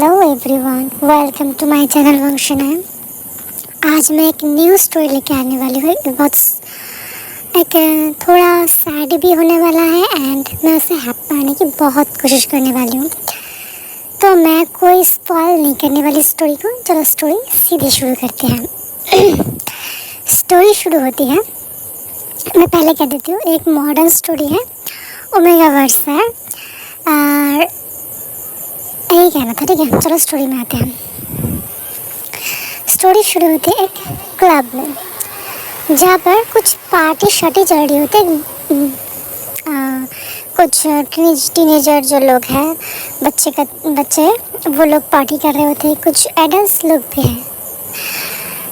Hello everyone, welcome to my channel function है। आज मैं एक न्यू स्टोरी लेके आने वाली हूँ। बहुत एक थोड़ा सैड भी होने वाला है एंड मैं उसे हैप्पी बनाने की बहुत कोशिश करने वाली हूँ। तो मैं कोई स्पॉइल नहीं करने वाली स्टोरी को। चलो स्टोरी सीधे शुरू करते हैं। स्टोरी शुरू होती है, मैं पहले कह देती हूँ, एक मॉडर्न स्टोरी है, ओमेगा वर्स है और यही कहना था। ठीक है, चलो स्टोरी में आते हैं। स्टोरी शुरू होती है एक क्लब में, जहाँ पर कुछ पार्टी शार्टी चल रही होती है। कुछ टीनेजर जो लोग हैं, बच्चे वो लोग पार्टी कर रहे होते हैं। कुछ एडल्ट लोग भी हैं,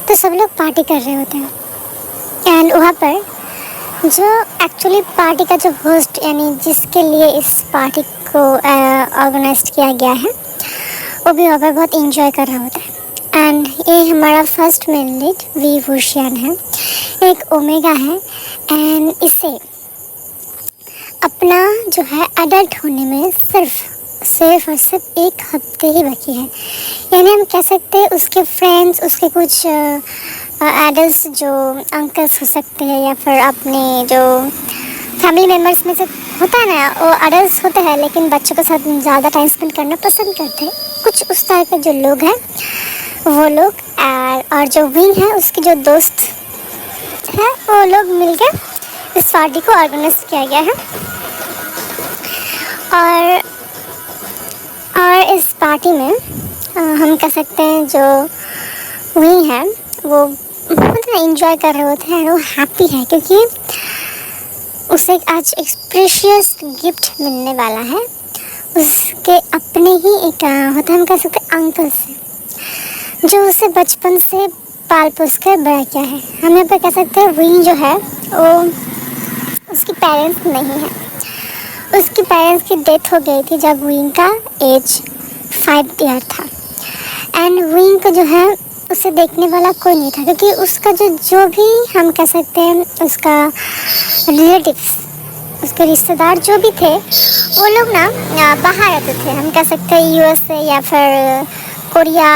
तो सब लोग पार्टी कर रहे होते हैं। एंड वहाँ पर जो एक्चुअली पार्टी का जो होस्ट, यानी जिसके लिए इस पार्टी को ऑर्गेनाइज किया गया है, वो भी वहाँ पर बहुत इंजॉय कर रहा होता है। एंड ये हमारा फर्स्ट मेन लीड वी वुशियन है, एक ओमेगा है एंड इसे अपना जो है एडल्ट होने में सिर्फ और सिर्फ एक हफ्ते ही बाकी है। यानी हम कह सकते हैं उसके फ्रेंड्स, उसके कुछ एडल्ट्स जो अंकल्स हो सकते हैं या फिर अपने जो फैमिली मेम्बर्स में से होता है ना, वो एडल्ट्स होते हैं लेकिन बच्चों के साथ ज़्यादा टाइम स्पेंड करना पसंद करते हैं। कुछ उस तरह के जो लोग हैं वो लोग और जो विंग है उसके जो दोस्त हैं वो लोग मिलकर इस पार्टी को ऑर्गेनाइज किया गया है। और इस पार्टी में हम कह सकते हैं जो विंग है वो मतलब इंजॉय कर रहे होते हैं, वो हैप्पी है क्योंकि उसे आज एक प्रीशियस गिफ्ट मिलने वाला है उसके अपने ही एक होता है, हम कह सकते हैं अंकल से, जो उसे बचपन से पाल पोस कर बड़ा किया है। हम यहाँ पर कह सकते हैं विंग जो है वो उसके पेरेंट्स नहीं है, उसके पेरेंट्स की डेथ हो गई थी जब विंग का एज 5 ईयर था। एंड विंग को जो है उसे देखने वाला कोई नहीं था क्योंकि उसका जो भी हम कह सकते हैं उसका रिलेटिव्स, उसके रिश्तेदार जो भी थे वो लोग ना बाहर रहते थे। हम कह सकते हैं यूएसए या फिर कोरिया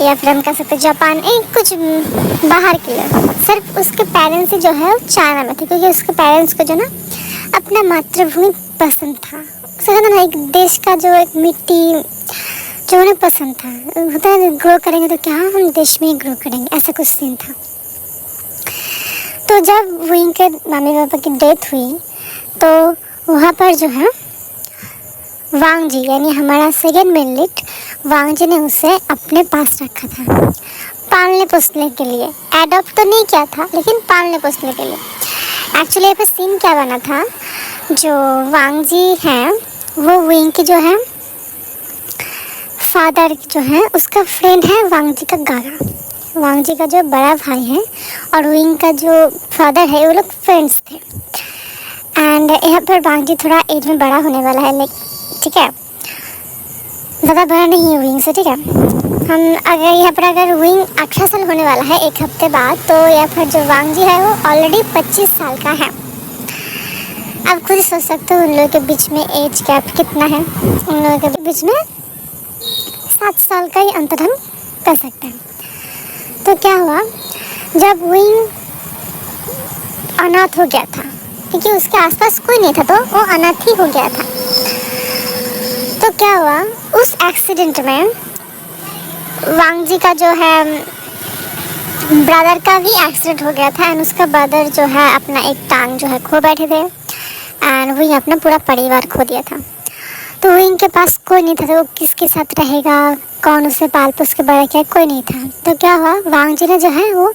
या फिर हम कह सकते हैं जापान, कुछ बाहर के लोग। सिर्फ उसके पेरेंट्स ही जो है वो चाइना में थे क्योंकि उसके पेरेंट्स को जो ना अपना मातृभूमि पसंद था। उसे कहते ना एक देश का जो एक मिट्टी जो उन्हें पसंद था, होता है ग्रो करेंगे तो क्या हम देश में ही ग्रो करेंगे, ऐसा कुछ सीन था। तो जब विंग के मम्मी पापा की डेथ हुई तो वहाँ पर जो है वांग जी, यानी हमारा सेकेंड मेन लीड वांग जी ने उसे अपने पास रखा था पालने पोसने के लिए। एडॉप्ट तो नहीं किया था लेकिन पालने पोसने के लिए। एक्चुअली यहाँ पर सीन क्या बना था, जो वांग जी हैं वो विंग की जो है फादर जो है उसका फ्रेंड है वांग जी का गागा। वांग जी का जो बड़ा भाई है और विंग का जो फादर है वो लोग फ्रेंड्स थे। एंड यहाँ पर वांग जी थोड़ा एज में बड़ा होने वाला है, ठीक है, ज़्यादा बड़ा नहीं है विंग से। ठीक है, हम अगर विंग 18 साल होने वाला है एक हफ्ते बाद, तो या फिर जो वांग जी है वो ऑलरेडी 25 साल का है। अब खुद सोच सकते हो उन लोगों के बीच में एज गैप कितना है। उन लोगों के बीच में 7 साल का ही अंतर हम कर सकते हैं। तो क्या हुआ, जब विंग अनाथ हो गया था क्योंकि उसके आसपास कोई नहीं था तो वो अनाथ ही हो गया था। तो क्या हुआ, उस एक्सीडेंट में वांग जी का जो है ब्रदर का भी एक्सीडेंट हो गया था एंड उसका ब्रदर जो है अपना एक टांग जो है खो बैठे थे एंड विंग अपना पूरा परिवार खो दिया था। तो विंग के पास कोई नहीं था, तो वो किसके साथ रहेगा, कौन उसे पाल पोस के बड़ा किया, कोई नहीं था। तो क्या हुआ, वांग जी ने जो है वो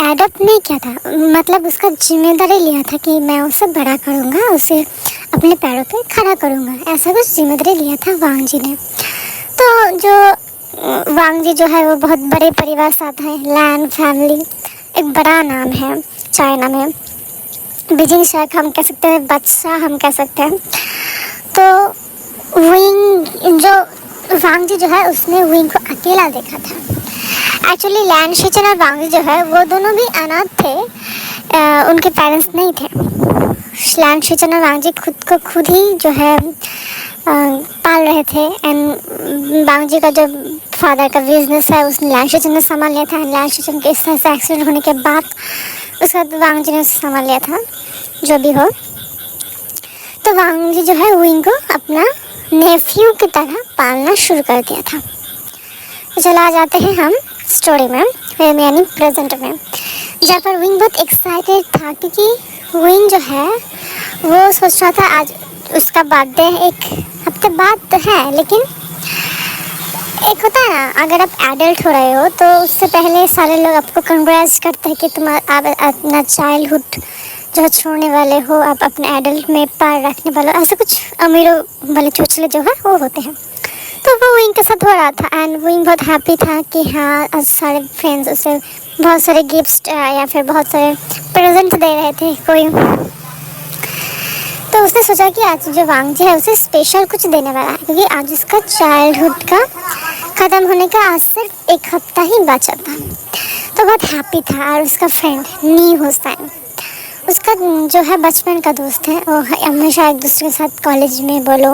एडॉप्ट नहीं किया था, मतलब उसका जिम्मेदारी लिया था कि मैं उसे बड़ा करूँगा, उसे अपने पैरों पे खड़ा करूँगा, ऐसा कुछ जिम्मेदारी लिया था वांग जी ने। तो जो वांग जी जो है वो बहुत बड़े परिवार से आता है, लैंड फैमिली एक बड़ा नाम है चाइना में, बीजिंग शहर हम कह सकते हैं, बादशाह हम कह सकते हैं। तो विंग जो वांग जी जो है उसने विंग को अकेला देखा था। एक्चुअली लैंड शिचन और वांग जी जो है वो दोनों भी अनाथ थे, उनके पेरेंट्स नहीं थे। लैंड शिचन और वांग जी खुद को खुद ही जो है पाल रहे थे। एंड बांग जी का जो फादर का बिजनेस है उसने लैंग शोचन ने संभाल लिया था। लैंग शोचन के इस तरह से एक्सीडेंट होने के बाद उसके बाद वांग जी ने उसे संभाल लिया था। जो भी हो, तो वांग जी जो है विंग को अपना नेफ्यू की तरह पालना शुरू कर दिया था। तो चला आ जाते हैं हम स्टोरी में, यानी प्रेजेंट में, जहाँ पर विंग बहुत एक्साइटेड था क्योंकि विंग जो है वो सोच रहा था आज उसका बर्थडे एक हफ्ते बाद तो है, लेकिन एक होता है ना, अगर आप एडल्ट हो रहे हो तो उससे पहले सारे लोग आपको कंग्रेस करते हैं कि तुम आप अपना चाइल्डहुड जो छोड़ने वाले हो, आप अपने एडल्ट में पैर रखने वाले हो। ऐसे कुछ अमीरों वाले चोचले जो है वो होते हैं। तो वो विंग के साथ हो रहा था एंड विंग बहुत हैप्पी था कि हाँ आज सारे फ्रेंड्स उसे बहुत सारे गिफ्ट्स या फिर बहुत सारे प्रेजेंट दे रहे थे कोई। तो उसने सोचा कि आज जो वांग जी है उसे स्पेशल कुछ देने वाला है, क्योंकि आज उसका चाइल्डहुड का ख़त्म होने का आज सिर्फ एक हफ्ता ही बचा था। तो बहुत हैप्पी था। और उसका फ्रेंड नी हुसैन, उसका जो है बचपन का दोस्त है, वो हमेशा एक दूसरे के साथ कॉलेज में बोलो,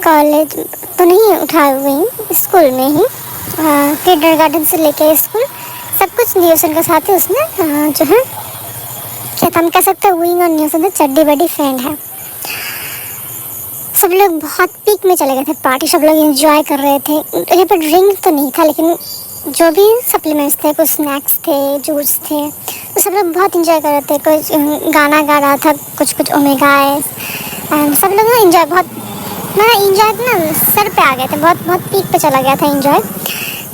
कॉलेज तो नहीं उठा हुई, स्कूल में ही किंडरगार्टन से लेकर स्कूल सब कुछ न्यूसन के साथ ही उसने जो है क्या हम कह सकते हैं विंग और न्यूसन चड्डी बड्डी फ्रेंड है। सब लोग बहुत पीक में चले गए थे पार्टी, सब लोग एंजॉय कर रहे थे। यहाँ पर ड्रिंक तो नहीं था, लेकिन जो भी सप्लीमेंट्स थे, कुछ स्नैक्स थे, जूस थे, तो सब लोग बहुत एंजॉय कर रहे थे। कोई गाना गा रहा था, कुछ ओमेगा एंड सब लोग ना एंजॉय बहुत एंजॉय ना सर पे आ गए थे, बहुत पीक पे चला गया था एंजॉय।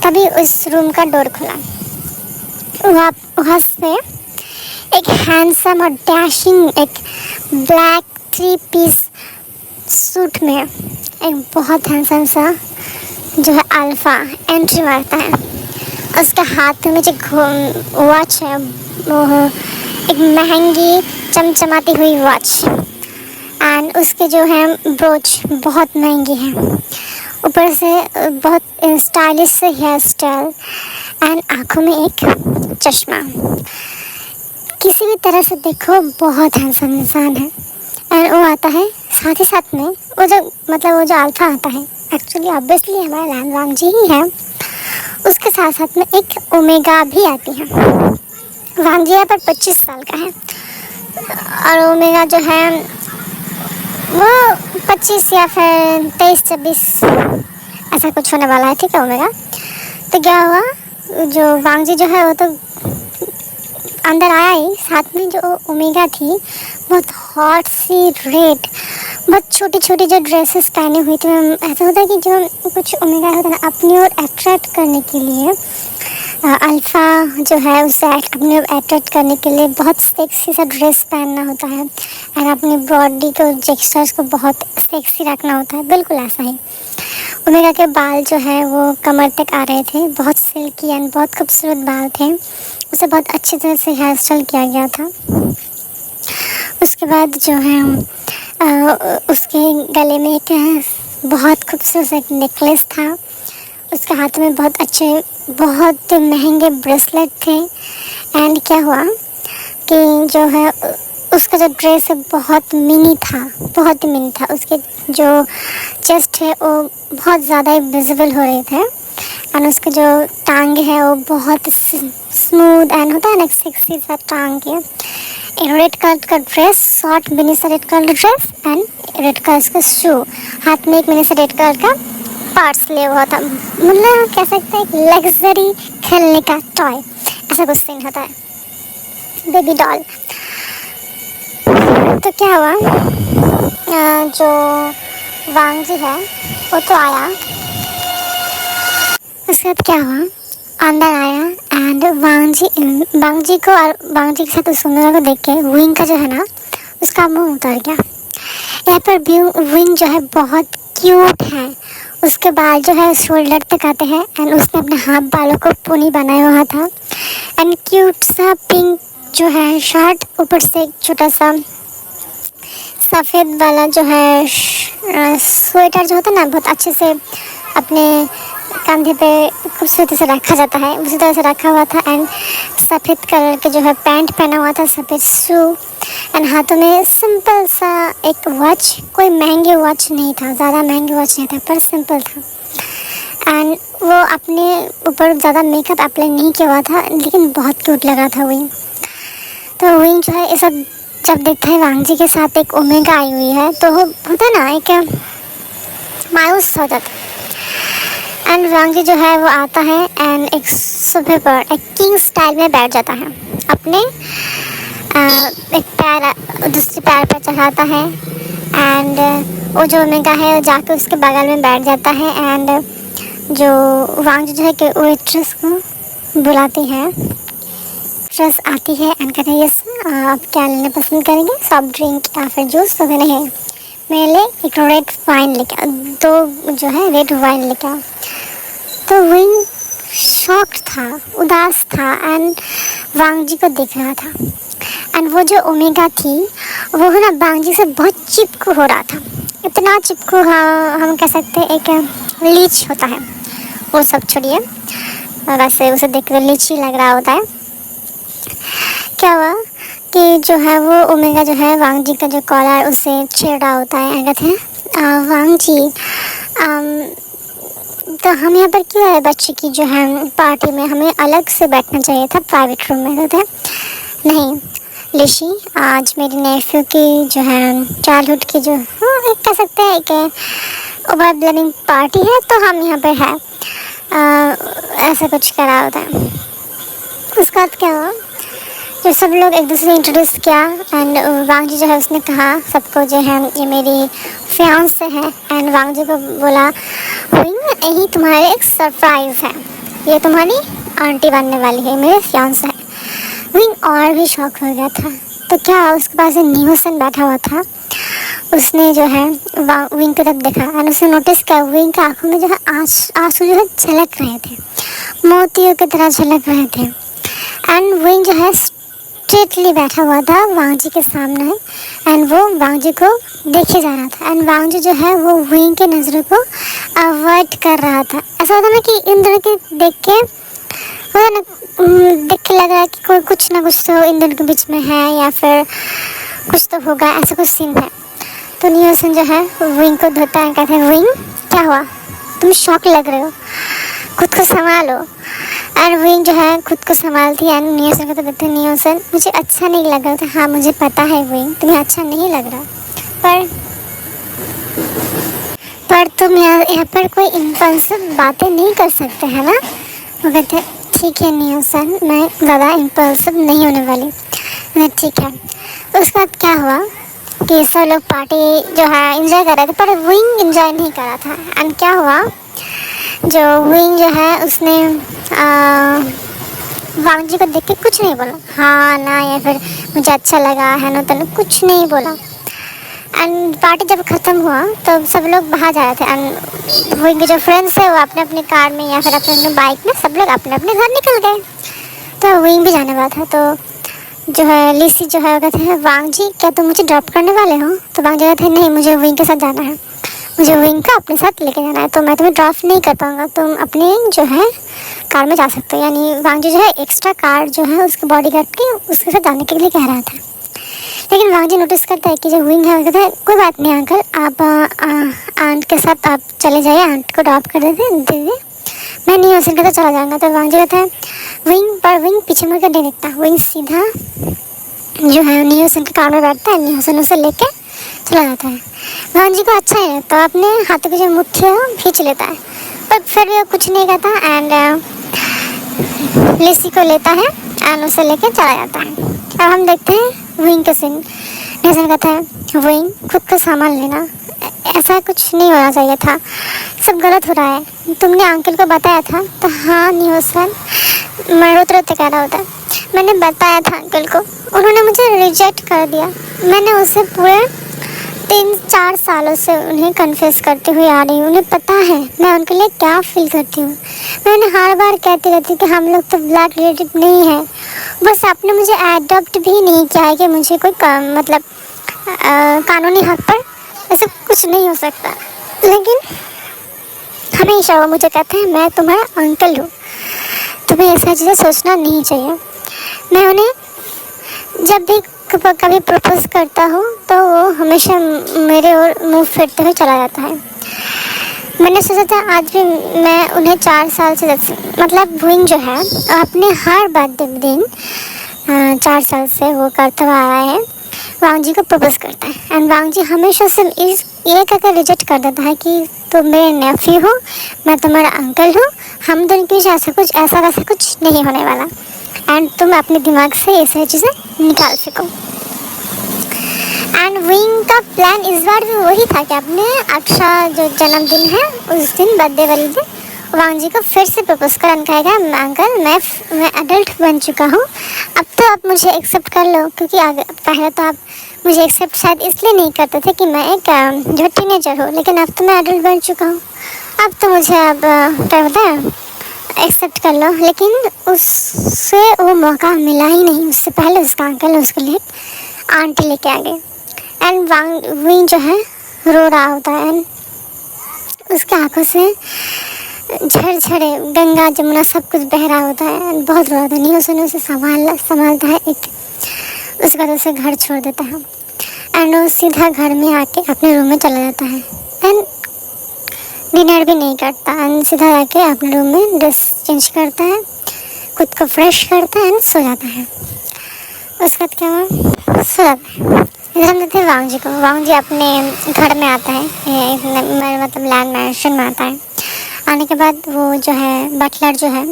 तभी उस रूम का डोर खुला। वहाँ से एक हैंडसम और डैशिंग एक ब्लैक 3 पीस सूट में एक बहुत हैंडसम सा जो है अल्फ़ा एंट्री मारता है। उसके हाथ में जो वॉच है वो एक महंगी चमचमाती हुई वॉच एंड उसके जो है ब्रोच बहुत महंगी है। ऊपर से बहुत स्टाइलिश से हेयर स्टाइल एंड आँखों में एक चश्मा। किसी भी तरह से देखो बहुत हैंडसम इंसान है। एंड वो आता है साथ ही साथ में वो जो अल्फ़ा आता है, एक्चुअली ऑब्वियसली हमारा लैंग वांग जी ही है, उसके साथ साथ में एक ओमेगा भी आती है। वांग जी यहाँ पर 25 साल का है और ओमेगा जो है वो 25 या फिर 23-26 ऐसा कुछ होने वाला है, ठीक है ओमेगा। तो क्या हुआ, जो वांग जी जो है वो तो अंदर आया ही, साथ में जो ओमेगा थी बहुत हॉट सी रेड, बहुत छोटी छोटी जो ड्रेसेस पहने हुई थी। ऐसा होता है कि जो कुछ ओमेगा होता है ना, अपनी ओर अट्रैक्ट करने के लिए अल्फ़ा जो है उसे अपने अट्रैक्ट करने के लिए बहुत सेक्सी सा ड्रेस पहनना होता है और अपनी बॉडी को जेस्चर्स को बहुत सेक्सी रखना होता है। बिल्कुल ऐसा ही ओमेगा के बाल जो है वो कमर तक आ रहे थे, बहुत सिल्की एंड बहुत खूबसूरत बाल थे। उसे बहुत अच्छी तरह से हेयर स्टाइल किया गया था। उसके बाद जो है उसके गले में एक बहुत खूबसूरत एक नेकलेस था। उसके हाथ में बहुत महंगे ब्रेसलेट थे। एंड क्या हुआ कि जो है उसका जो ड्रेस है बहुत मिनी था। उसके जो चेस्ट है वो बहुत ज़्यादा विजिबल हो रहे थे एंड उसके जो टांग है वो बहुत स्मूथ एंड होता है ना सेक्सी सा टांग है। रेड कलर का ड्रेस, शॉर्ट मिनी सा red colour dress and red colour का शू, हाथ में एक मिनी सा रेड कलर का पर्स लिया हुआ था। मतलब कह सकते हैं एक लग्जरी खेलने का टॉय, ऐसा कुछ सीन होता है, बेबी डॉल। तो क्या हुआ, जो वांग जी है वो तो आया। उसके बाद क्या हुआ, अंदर आया एंड वांग जी को और वांग जी के साथ उस सुंदर को देख के विंग का जो है ना उसका मुंह उतर गया। यहाँ पर विंग जो है बहुत क्यूट है। उसके बाल जो है शोल्डर तक आते हैं एंड उसने अपने हाथ बालों को पोनी बनाया हुआ था एंड क्यूट सा पिंक जो है शर्ट, ऊपर से एक छोटा सा सफ़ेद वाला जो है स्वेटर जो होता है ना, बहुत अच्छे से अपने कंधे पे खूबसूरती से रखा जाता है, उसी तरह से रखा हुआ था। एंड सफ़ेद कलर के जो है पैंट पहना हुआ था, सफ़ेद शू, एंड हाथों में सिंपल सा एक वॉच। कोई महंगे वॉच नहीं था, ज़्यादा महंगे वॉच नहीं था, पर सिंपल था। एंड वो अपने ऊपर ज़्यादा मेकअप अप्लाई नहीं किया हुआ था, लेकिन बहुत क्यूट लग रहा था विंग। तो विंग जो है ये सब जब देखता है वांग जी के साथ एक ओमेगा आई हुई है, तो वो होता है ना, एक मायूस हो जाता है। एंड वांग जी जो है वो आता है एंड एक सोफे पर एक किंग स्टाइल में बैठ जाता है, अपने एक पैर दूसरे पैर पर चढ़ाता है। एंड वो जो ओमेगा है वो जाके उसके बगल में बैठ जाता है। एंड जो वांग जी जो है कि वेट्रेस को बुलाती है, वेट्रेस आती है एंड कहते हैं यस आप क्या लेना पसंद करेंगे, सॉफ्ट ड्रिंक या फिर जूस? तो कहते हैं मेरे लिए एक रेड वाइन लेके आओ, दो जो है रेड वाइन लेके आओ। तो विंग शॉक्ड था, उदास था एंड वांग जी को देख रहा था। एंड वो जो ओमेगा थी वो है ना वांग जी से बहुत चिपकू हो रहा था, इतना चिपकू, हाँ हम कह सकते हैं एक लीच होता है, वो सब छोड़िए, वैसे उसे देख कर लीच ही लग रहा होता है। क्या हुआ कि जो है वो ओमेगा जो है वांग जी का जो कॉलर उसे छेड़ रहा होता है। कहते हैं वांग जी तो हम यहाँ पर क्यों है बच्चे की जो है पार्टी में, हमें अलग से बैठना चाहिए था प्राइवेट रूम में। कहते हैं नहीं लिशी, आज मेरी नेफ्यू की जो है चाइल्डहुड की जो एक कह सकते हैं कि ओवर ब्लडिंग पार्टी है, तो हम यहाँ पर है, ऐसा कुछ करा होता है। उसके बाद क्या हुआ, जो सब लोग एक दूसरे इंट्रोड्यूस किया एंड वांग जी जो है उसने कहा सबको जो है ये मेरी फियांसे है। एंड वांग जी को बोला विंग यही तुम्हारे एक सरप्राइज़ है, ये तुम्हारी आंटी बनने वाली है, मेरे फियांसे है। विंग और भी शॉक हो गया था। तो क्या उसके पास एक न्यूसन बैठा हुआ था, उसने जो है विंग की तरफ देखा एंड उसने नोटिस किया विंग की आँखों में जो है आंसू जो है झलक रहे थे, मोतियों की तरह झलक रहे थे। एंड विंग जो है स्ट्रेटली बैठा हुआ था वांग जी के सामने एंड वो वांग जी को देखे जा रहा था। एंड वांग जी जो है वो विंग के नज़रों को अवॉइड कर रहा था। ऐसा होता ना कि इन दोनों के देख के होता ना, देख के लग रहा है कि कोई कुछ ना कुछ तो इन दोनों के बीच में है या फिर कुछ तो होगा, ऐसा कुछ सीन है। तो न्यूसन जो है विंग को धोता है, कहते हैं विंग क्या हुआ, तुम शॉक लग रहे हो, खुद को संभालो। एंड विंग जो है खुद को संभालती है एंड न्यूसन को तो कहते हैं न्यूसन मुझे अच्छा नहीं लग रहा था। हाँ मुझे पता है विंग तुम्हें अच्छा नहीं लग रहा, पर तुम यहाँ पर कोई इम्पल्सिव बातें नहीं कर सकते हैं ना। वो कहते हैं ठीक है न्यूसन, मैं ज़्यादा इम्पल्सिव नहीं होने वाली। ठीक है। उसके बाद क्या हुआ कि सब लोग पार्टी जो है इंजॉय कर रहे थे, पर विंग इंजॉय नहीं कर रहा था। एंड क्या हुआ, जो विंग जो है उसने वांग जी को देख के कुछ नहीं बोला, हाँ ना या फिर मुझे अच्छा लगा है ना, तो कुछ नहीं बोला। एंड पार्टी जब ख़त्म हुआ तो सब लोग बाहर जा रहे थे एंड विंग के जो फ्रेंड्स है वो अपने अपने कार में या फिर अपने अपने बाइक में सब लोग अपने अपने घर निकल गए। तो विंग भी जाने वाला था। तो जो है लिसी जो है कहते हैं वांग जी क्या तुम मुझे ड्रॉप करने वाले हो? तो वांग जी कहते हैं नहीं मुझे विंग के साथ जाना है, मुझे विंग को अपने साथ लेके जाना है, तो मैं तुम्हें ड्रॉप नहीं कर पाऊँगा, तुम अपने जो है कार में जा सकते हो। यानी वांग जी जो है एक्स्ट्रा कार जो है उसके बॉडीगार्ड के उसके साथ जाने के लिए कह रहा था। लेकिन वांग जी नोटिस करता है कि जो विंग है वो कहता है कोई बात नहीं अंकल, आप आंट के साथ आप चले जाइए, आंट को ड्रॉप कर दीजिए, मैं नहीं उसे कहता चला जाऊँगा। तो वांग जी कहता है विंग, पर विंग पीछे मुड़ कर नहीं देखता, विंग सीधा जो है न्यूसन के कार में बैठता है, न्यूसन उसे लेके चला जाता है। वांग जी को अच्छा है तो अपने हाथों की जो मुट्ठी है वो खींच लेता है, पर फिर भी कुछ नहीं कहता एंड लिसी को लेता है एंड उसे लेके चला जाता है। अब हम देखते हैं विंग का सीन। न्यूसन कहता है विंग खुद को सामान लेना, ऐसा कुछ नहीं होना चाहिए था, सब गलत हो रहा है, तुमने अंकल को बताया था? तो हाँ न्यूसन, मैं रोते रोते कह रहा होता है मैंने बताया था अंकल को, उन्होंने मुझे रिजेक्ट कर दिया। मैंने उसे पूरे 3-4 सालों से उन्हें कन्फेस करते हुए आ रही हूँ, उन्हें पता है मैं उनके लिए क्या फील करती हूँ। मैंने हर बार कहती रहती हूँ कि हम लोग तो ब्लड रिलेटिव नहीं है, बस आपने मुझे एडॉप्ट भी नहीं किया है कि मुझे कोई मतलब कानूनी हक पर ऐसा कुछ नहीं हो सकता। लेकिन हमेशा वो मुझे कहते हैं मैं तुम्हारा अंकल हूँ, तुम्हें ऐसा चीज़ें सोचना नहीं चाहिए। मैं उन्हें जब भी कभी प्रपोज करता हूँ तो वो हमेशा मेरे ओर मुंह फेरते हुए चला जाता है। मैंने सोचा था आज भी मैं उन्हें 4 साल से मतलब वुइंग जो है अपने हर बर्थडे दिन 4 साल से वो करता हुआ आ रहा है, वांग जी को प्रपोज करता है। एंड वांग जी हमेशा से ये कहकर रिजेक्ट कर देता है कि तुम मेरे नेफ्यू हो, मैं तुम्हारा अंकल हूँ, हम दोनों के बीच ऐसा वैसा कुछ नहीं होने वाला, एंड तुम अपने दिमाग से ये सारी चीज़ें निकाल सको। एंड विंग का प्लान इस बार भी वही था कि अपने 18 जो जन्मदिन है उस दिन, बर्थडे वाले दिन, वांग जी को फिर से प्रपोज कर कहेगा अंकल मैं एडल्ट बन चुका हूँ, अब तो आप मुझे एक्सेप्ट कर लो, क्योंकि पहले तो आप मुझे एक्सेप्ट शायद इसलिए नहीं करते थे कि मैं एक जो टीनेजर हूँ, लेकिन अब तो मैं एडल्ट बन चुका हूँ, अब तो मुझे अब क्या होता है एक्सेप्ट कर लो। लेकिन उससे वो मौका मिला ही नहीं, उससे पहले उसका अंकल उसके लिए आंटी लेके आ गए। एंड वांग विंग जो है रो रहा होता है, एंड उसके आंखों से झरझरे गंगा जमुना सब कुछ बह रहा होता है, एंड बहुत रो रहा था। नहीं सुने उसे संभालता है, उसके बाद उसे घर छोड़ देता है, एंड वो सीधा घर में आके अपने रूम में चला जाता है, एंड डिनर भी नहीं करता, एंड सीधा जाके अपने रूम में ड्रेस चेंज करता है, खुद को फ्रेश करता है एंड सो जाता है। उसके बाद क्या हुआ, सो जाता है। इधर हम देखते हैं वांग जी को। वांग जी अपने घर में आता है, मतलब लैंड मैंशन में आता है। आने के बाद वो जो है बटलर जो है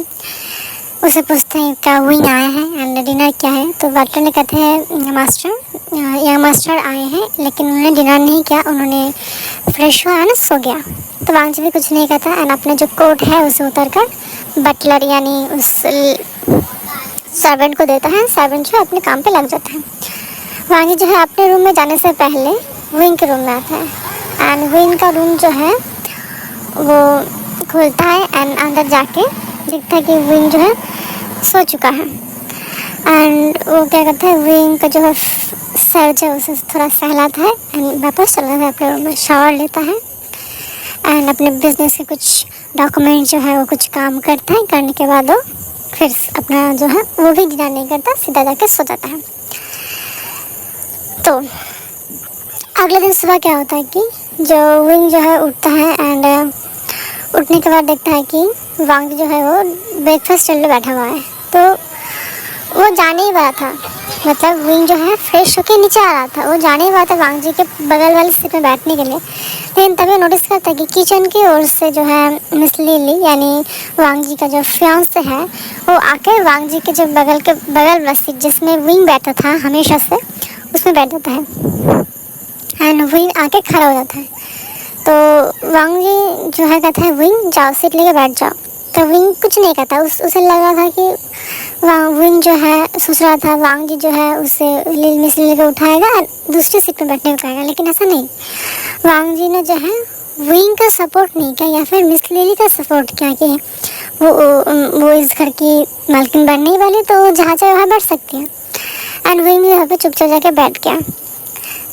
उसे पूछते हैं क्या विंग आया है एंड डिनर क्या है, तो बटलर ने कहते हैं मास्टर आए हैं, लेकिन उन्होंने डिनर नहीं किया, उन्होंने फ्रेश हुआ है ना, सो गया। तो वांग जी भी कुछ नहीं कहता, एंड अपने जो कोट है उसे उतर कर बटलर यानी उस सर्वेंट को देता है। सर्वेंट जो अपने काम पे लग जाता है। वांग जी जो है अपने रूम में जाने से पहले विंग के रूम में आता है, एंड विंग का रूम जो है वो खुलता है, एंड अंदर जाके देखता है कि विंग जो है सो चुका है, एंड वो क्या करता है विंग का जो है सर जो उसे थोड़ा सहलाता है, एंड वापस चला जाता है अपने रूम में, शावर लेता है, एंड अपने बिजनेस के कुछ डॉक्यूमेंट जो है वो कुछ काम करता है। करने के बाद वो फिर अपना जो है वो भी डिनर नहीं करता, सीधा जाके सो जाता है। तो अगले दिन सुबह क्या होता है कि जो विंग जो है उठता है, एंड उठने के बाद देखता है कि वांग जो है वो ब्रेकफास्ट टेबल पे बैठा हुआ है। तो वो जाने ही वाला था, मतलब विंग जो है फ्रेश होके नीचे आ रहा था, वो जाने ही वाला था वांग जी के बगल वाली सीट में बैठने के लिए। लेकिन तभी नोटिस करता है कि किचन की ओर से जो है मिस लिली यानी वांग जी का जो फियांसे है वो आकर वांग जी के जो बगल वाला सीट जिसमें विंग बैठा था हमेशा से, उसमें बैठ जाता है, एंड विंग आके खड़ा हो जाता है। तो वांग जी जो है कहता है विंग जाओ सीट लेके बैठ जाओ। तो विंग कुछ नहीं कहता, उसे लग रहा था कि विंग जो है सोच रहा था वांग जी जो है उसे मिस लिली को उठाएगा दूसरी सीट में बैठने को कहेगा, लेकिन ऐसा नहीं। वांग जी ने जो है विंग का सपोर्ट नहीं किया या फिर मिस लिली का सपोर्ट किया कि वो इस घर की मालकिन बनने ही वाली, तो जहाँ चाहे वहाँ बैठ सकती है। एंड विंग यहाँ पे चुपचाप जाके बैठ गया।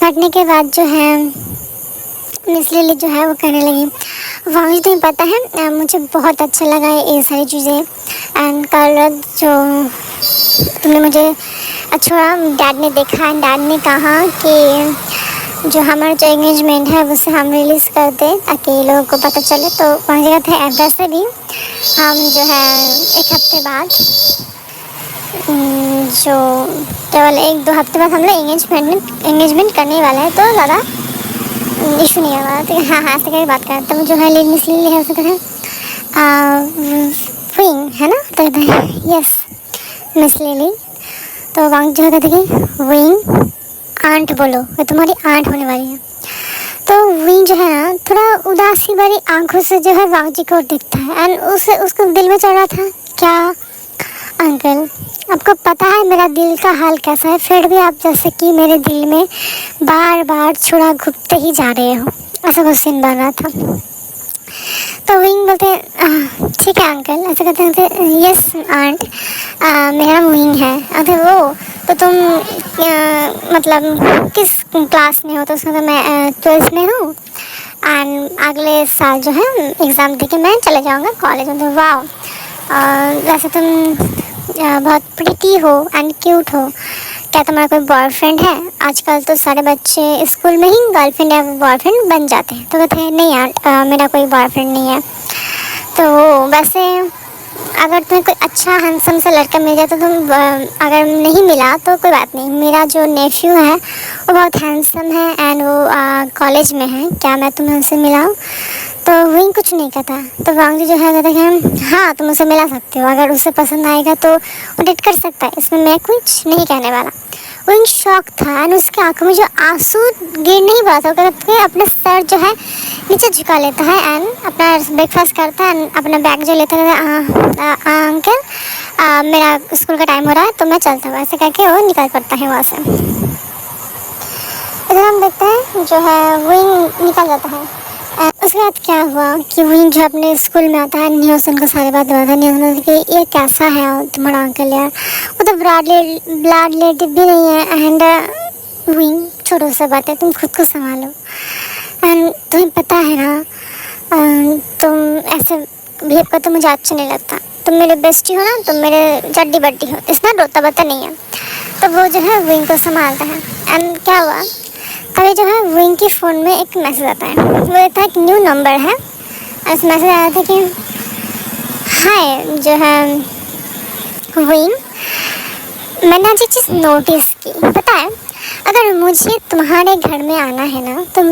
बैठने के बाद जो है मिस लिली जो है वो कहने लगी वांग जी तुम्हें पता है मुझे बहुत अच्छा लगा ये सारी चीज़ें, एंड कल जो तुमने मुझे अच्छा डैड ने देखा, एंड डैड ने कहा कि जो हमारा जो एंगेजमेंट है उसे हम रिलीज़ कर दें ताकि लोगों को पता चले। तो वांग जी कहते हैं वैसे भी हम जो है 1 हफ्ते बाद जो केवल 1-2 हफ्ते बाद हम लोग एंगेजमेंट करने वाला है, तो ज़्यादा इशू नहीं होगा। तो हाँ ऐसे करके बात करें। तो जो है मिस लिली है उसे कहते हैं विंग है ना, तो कहते हैं यस मिस लिली। तो वांग जो है कहते हैं विंग आंट बोलो, वो तुम्हारी आंट होने वाली है। तो विंग जो है ना थोड़ा उदासी भरी आंखों से जो है वांग जी को देखता है, एंड उसको दिल में चल रहा था क्या अंकल आपको पता है मेरा दिल का हाल कैसा है, फिर भी आप जैसे कि मेरे दिल में बार बार छुरा घुपते ही जा रहे हो, ऐसा क्वेश्चन बन रहा था। तो विंग बोलते हैं ठीक है अंकल, ऐसे कहते हैं यस आंट मेरा विंग है। अरे वो तो तुम मतलब किस क्लास में हो? तो उसमें मैं 12th में हूँ। एंड अगले साल जो है एग्ज़ाम दे के मैं चले जाऊँगा कॉलेज में। तो वाह, वैसे तुम बहुत प्रिटी हो एंड क्यूट हो, क्या तुम्हारा कोई बॉयफ्रेंड है? आजकल तो सारे बच्चे स्कूल में ही गर्लफ्रेंड या बॉयफ्रेंड बन जाते हैं। तो कहते हैं नहीं यार, मेरा कोई बॉयफ्रेंड नहीं है। तो वैसे अगर तुम्हें कोई अच्छा हैंडसम सा लड़का मिल जाए तो तुम, अगर नहीं मिला तो कोई बात नहीं। मेरा जो नेफ्यू है वो बहुत हैंडसम है एंड वो कॉलेज में है, क्या मैं तुम्हें उनसे मिलाऊँ? तो वही कुछ नहीं कहता। तो वांगजी जो है कहते हैं हाँ तुम उसे मिला सकते हो, अगर उसे पसंद आएगा तो वो डेट कर सकता है, इसमें मैं कुछ नहीं कहने वाला। वो इन शौक था एंड उसके आंखों में जो आंसू गिर नहीं पड़ा था, वो कहते हैं अपना सर जो है नीचे झुका लेता है एंड अपना ब्रेकफास्ट करता है एंड अपना बैग जो लेता है, अंकल मेरा स्कूल का टाइम हो रहा है तो मैं चलता हूँ, ऐसे करके वो निकल पड़ता है वहाँ से। इधर हम देखते हैं जो है विंग निकल जाता है। उसके बाद क्या हुआ कि विंग जो अपने स्कूल में आता है, न्यूसन को सारी बात बताता है। न्यूसन कि ये कैसा है तुम्हारा अंकल यार, वो तो ब्लड रिलेटिव भी नहीं है। एंड विंग छोड़ो सब बातें, तुम खुद को संभालो एंड तुम्हें पता है ना, तुम ऐसे बिहेव करते मुझे अच्छा नहीं लगता। तुम मेरे बेस्टी हो ना, तुम मेरे चड्डी बड्डी हो, इसमें रोता बता नहीं है। तो वो जो है विंग को संभालता है। एंड क्या हुआ, कभी जो है विंग की फ़ोन में एक मैसेज आता है, वो कहता है एक न्यू नंबर है। इस मैसेज आया था कि हाय जो है विंग, मैंने आज एक चीज़ नोटिस की, पता है अगर मुझे तुम्हारे घर में आना है ना तो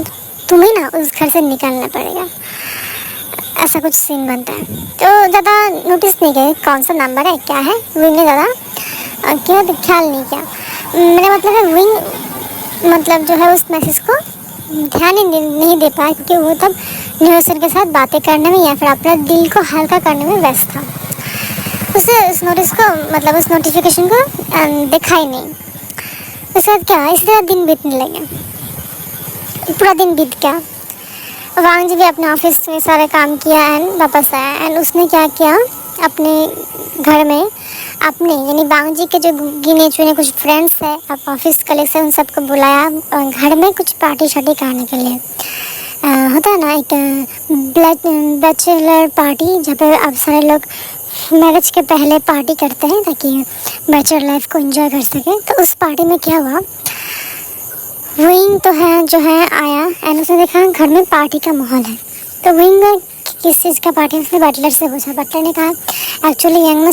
तुम्हें ना उस घर से निकलना पड़ेगा, ऐसा कुछ सीन बनता है। तो ज़्यादा नोटिस नहीं किया कौन सा नंबर है क्या है, विंग ने ज़्यादा ख्याल नहीं किया। मेरा मतलब है विंग मतलब जो है उस मैसेज को ध्यान ही नहीं दे पाया, क्योंकि वो तब न्यूसन के साथ बातें करने में या फिर अपने दिल को हल्का करने में व्यस्त था। उसे उस नोटिस को मतलब उस नोटिफिकेशन को देखा ही नहीं। उसके बाद क्या, इसी तरह दिन बीतने लगे। पूरा दिन बीत गया, वांग जी भी अपने ऑफिस में सारे काम किया एंड वापस आया। एंड उसने क्या किया, अपने घर में अपने यानी वांग जी के जो गिने चुने कुछ फ्रेंड्स है, अब ऑफिस कलीग्स से, उन सबको बुलाया घर में कुछ पार्टी शार्टी करने के लिए। होता है ना एक बैचलर पार्टी, जहाँ पे अब सारे लोग मैरिज के पहले पार्टी करते हैं ताकि बैचलर लाइफ को एंजॉय कर सके। तो उस पार्टी में क्या हुआ, विंग तो है जो है आया एंड उसने देखा घर में पार्टी का माहौल है। तो विंग किस चीज़ का पार्टी, उसने बटलर से पूछा। बटलर ने कहा एक्चुअली यंग